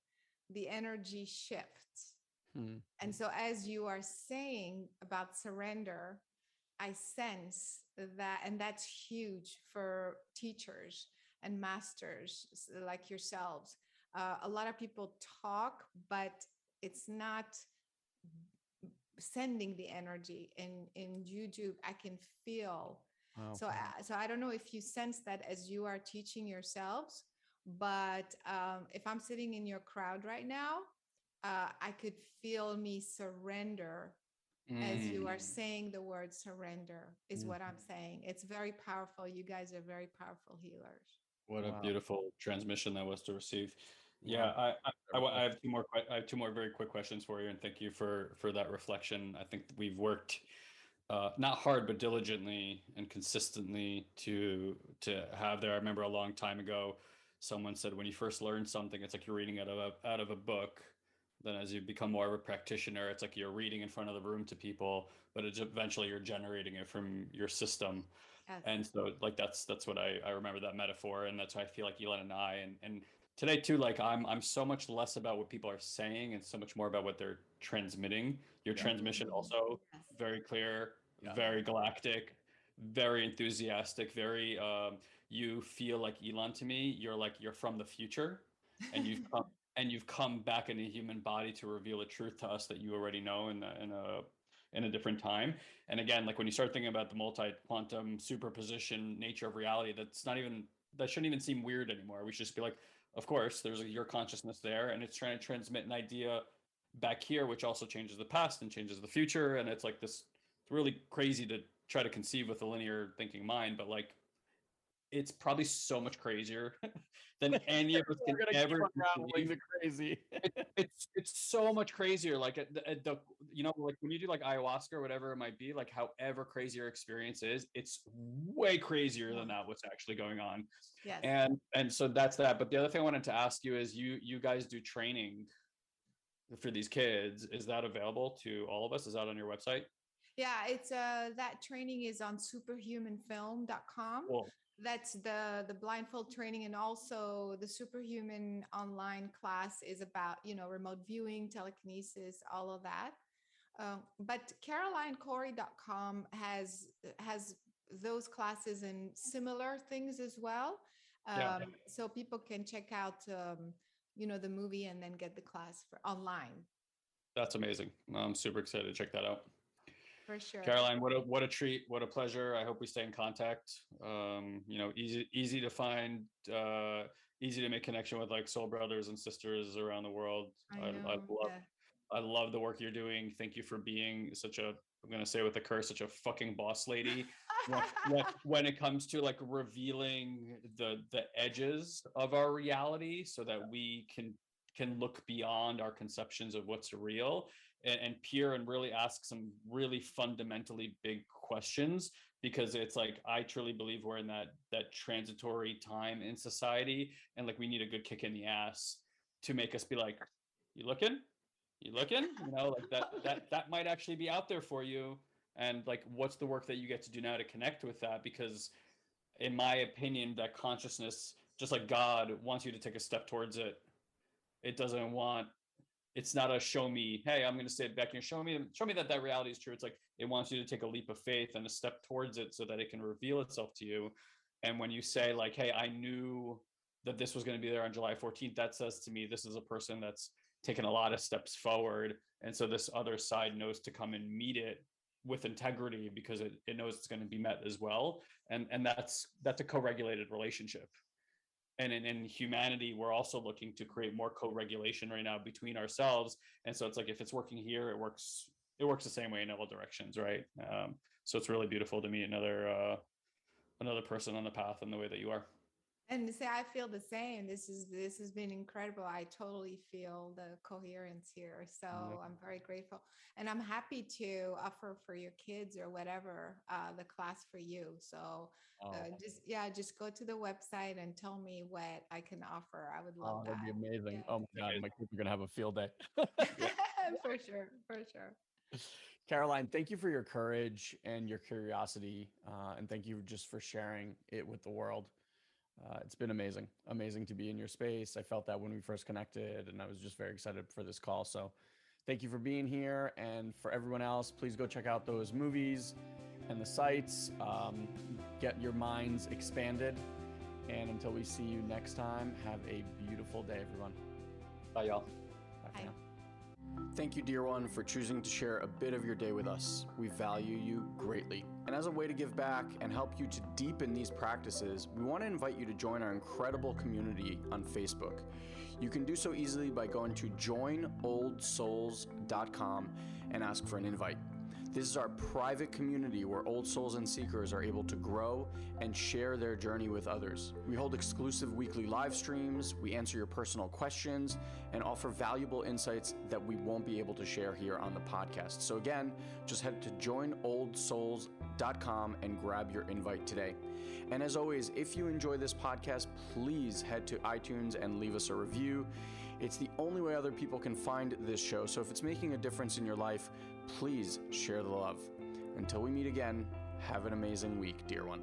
the energy shifts. And so as you are saying about surrender, I sense that, and that's huge for teachers and masters like yourselves. A lot of people talk, but it's not sending the energy. In YouTube I can feel. Wow. So I don't know if you sense that as you are teaching yourselves, but if I'm sitting in your crowd right now, I could feel me surrender as you are saying the word surrender is what I'm saying. It's very powerful. You guys are very powerful healers. What a Wow. beautiful transmission that was to receive. Wow. Yeah, I have two more. I have two more very quick questions for you, and thank you for that reflection. I think we've worked not hard but diligently and consistently to have there. I remember a long time ago, someone said when you first learn something, it's like you're reading out of a book. Then as you become more of a practitioner, it's like you're reading in front of the room to people, but it's eventually you're generating it from your system. Yes. And so like that's what I remember that metaphor, and that's how I feel like Ilan and I and today too, like I'm so much less about what people are saying and so much more about what they're transmitting. Your transmission also Yes. very clear, Yeah. very galactic, very enthusiastic, very you feel like Ilan to me. You're from the future, and you've come back in a human body to reveal a truth to us that you already know in a different time. And again, like when you start thinking about the multi-quantum superposition nature of reality, that shouldn't even seem weird anymore. We should just be like, of course, there's your consciousness there, and it's trying to transmit an idea back here, which also changes the past and changes the future. And it's like this, it's really crazy to try to conceive with a linear thinking mind, but like it's probably so much crazier than any of us can ever conceive. The crazy. It's so much crazier. Like like when you do like ayahuasca or whatever it might be, like however crazy your experience is, it's way crazier than that what's actually going on. Yes. And so that's that. But the other thing I wanted to ask you is you guys do training for these kids. Is that available to all of us? Is that on your website? Yeah, it's that training is on superhumanfilm.com. Cool. That's the blindfold training, and also the superhuman online class is about remote viewing, telekinesis, all of that. But carolinecory.com has those classes and similar things as well. So people can check out the movie and then get the class for online. That's amazing. I'm super excited to check that out. For sure. Caroline, what a treat, what a pleasure. I hope we stay in contact. Easy to find, easy to make connection with like soul brothers and sisters around the world. I love the work you're doing. Thank you for being such a, I'm gonna say with a curse, such a fucking boss lady when it comes to like revealing the edges of our reality so that we can look beyond our conceptions of what's real and peer and really ask some really fundamentally big questions, because it's like I truly believe we're in that transitory time in society, and like we need a good kick in the ass to make us be like, you looking, like that might actually be out there for you. And like what's the work that you get to do now to connect with that? Because in my opinion, that consciousness, just like God wants you to take a step towards it, it's not a show me, hey, I'm going to sit back here, show me that reality is true. It's like it wants you to take a leap of faith and a step towards it so that it can reveal itself to you. And when you say like, hey, I knew that this was going to be there on July 14th, that says to me, this is a person that's taken a lot of steps forward. And so this other side knows to come and meet it with integrity because it knows it's going to be met as well. And that's a co-regulated relationship. And in humanity, we're also looking to create more co-regulation right now between ourselves. And so it's like, if it's working here, it works the same way in all directions, right? So it's really beautiful to meet another person on the path in the way that you are. And to say I feel the same. This has been incredible. I totally feel the coherence here. So I'm very grateful. And I'm happy to offer for your kids or whatever the class for you. So just go to the website and tell me what I can offer. I would love that. That'd be amazing. Yeah. Oh my God, my kids are gonna have a field day. For sure, for sure. Caroline, thank you for your courage and your curiosity, and thank you just for sharing it with the world. It's been amazing to be in your space. I felt that when we first connected, and I was just very excited for this call. So thank you for being here. And for everyone else, please go check out those movies and the sites. Get your minds expanded. And until we see you next time, have a beautiful day, everyone. Bye, y'all. Bye for Bye. now. Thank you, dear one, for choosing to share a bit of your day with us. We value you greatly. And as a way to give back and help you to deepen these practices, we want to invite you to join our incredible community on Facebook. You can do so easily by going to joinoldsouls.com and ask for an invite. This is our private community where old souls and seekers are able to grow and share their journey with others. We hold exclusive weekly live streams, we answer your personal questions, and offer valuable insights that we won't be able to share here on the podcast. So again, just head to joinoldsouls.com and grab your invite today. And as always, if you enjoy this podcast, please head to iTunes and leave us a review. It's the only way other people can find this show. So if it's making a difference in your life, please share the love. Until we meet again, have an amazing week, dear one.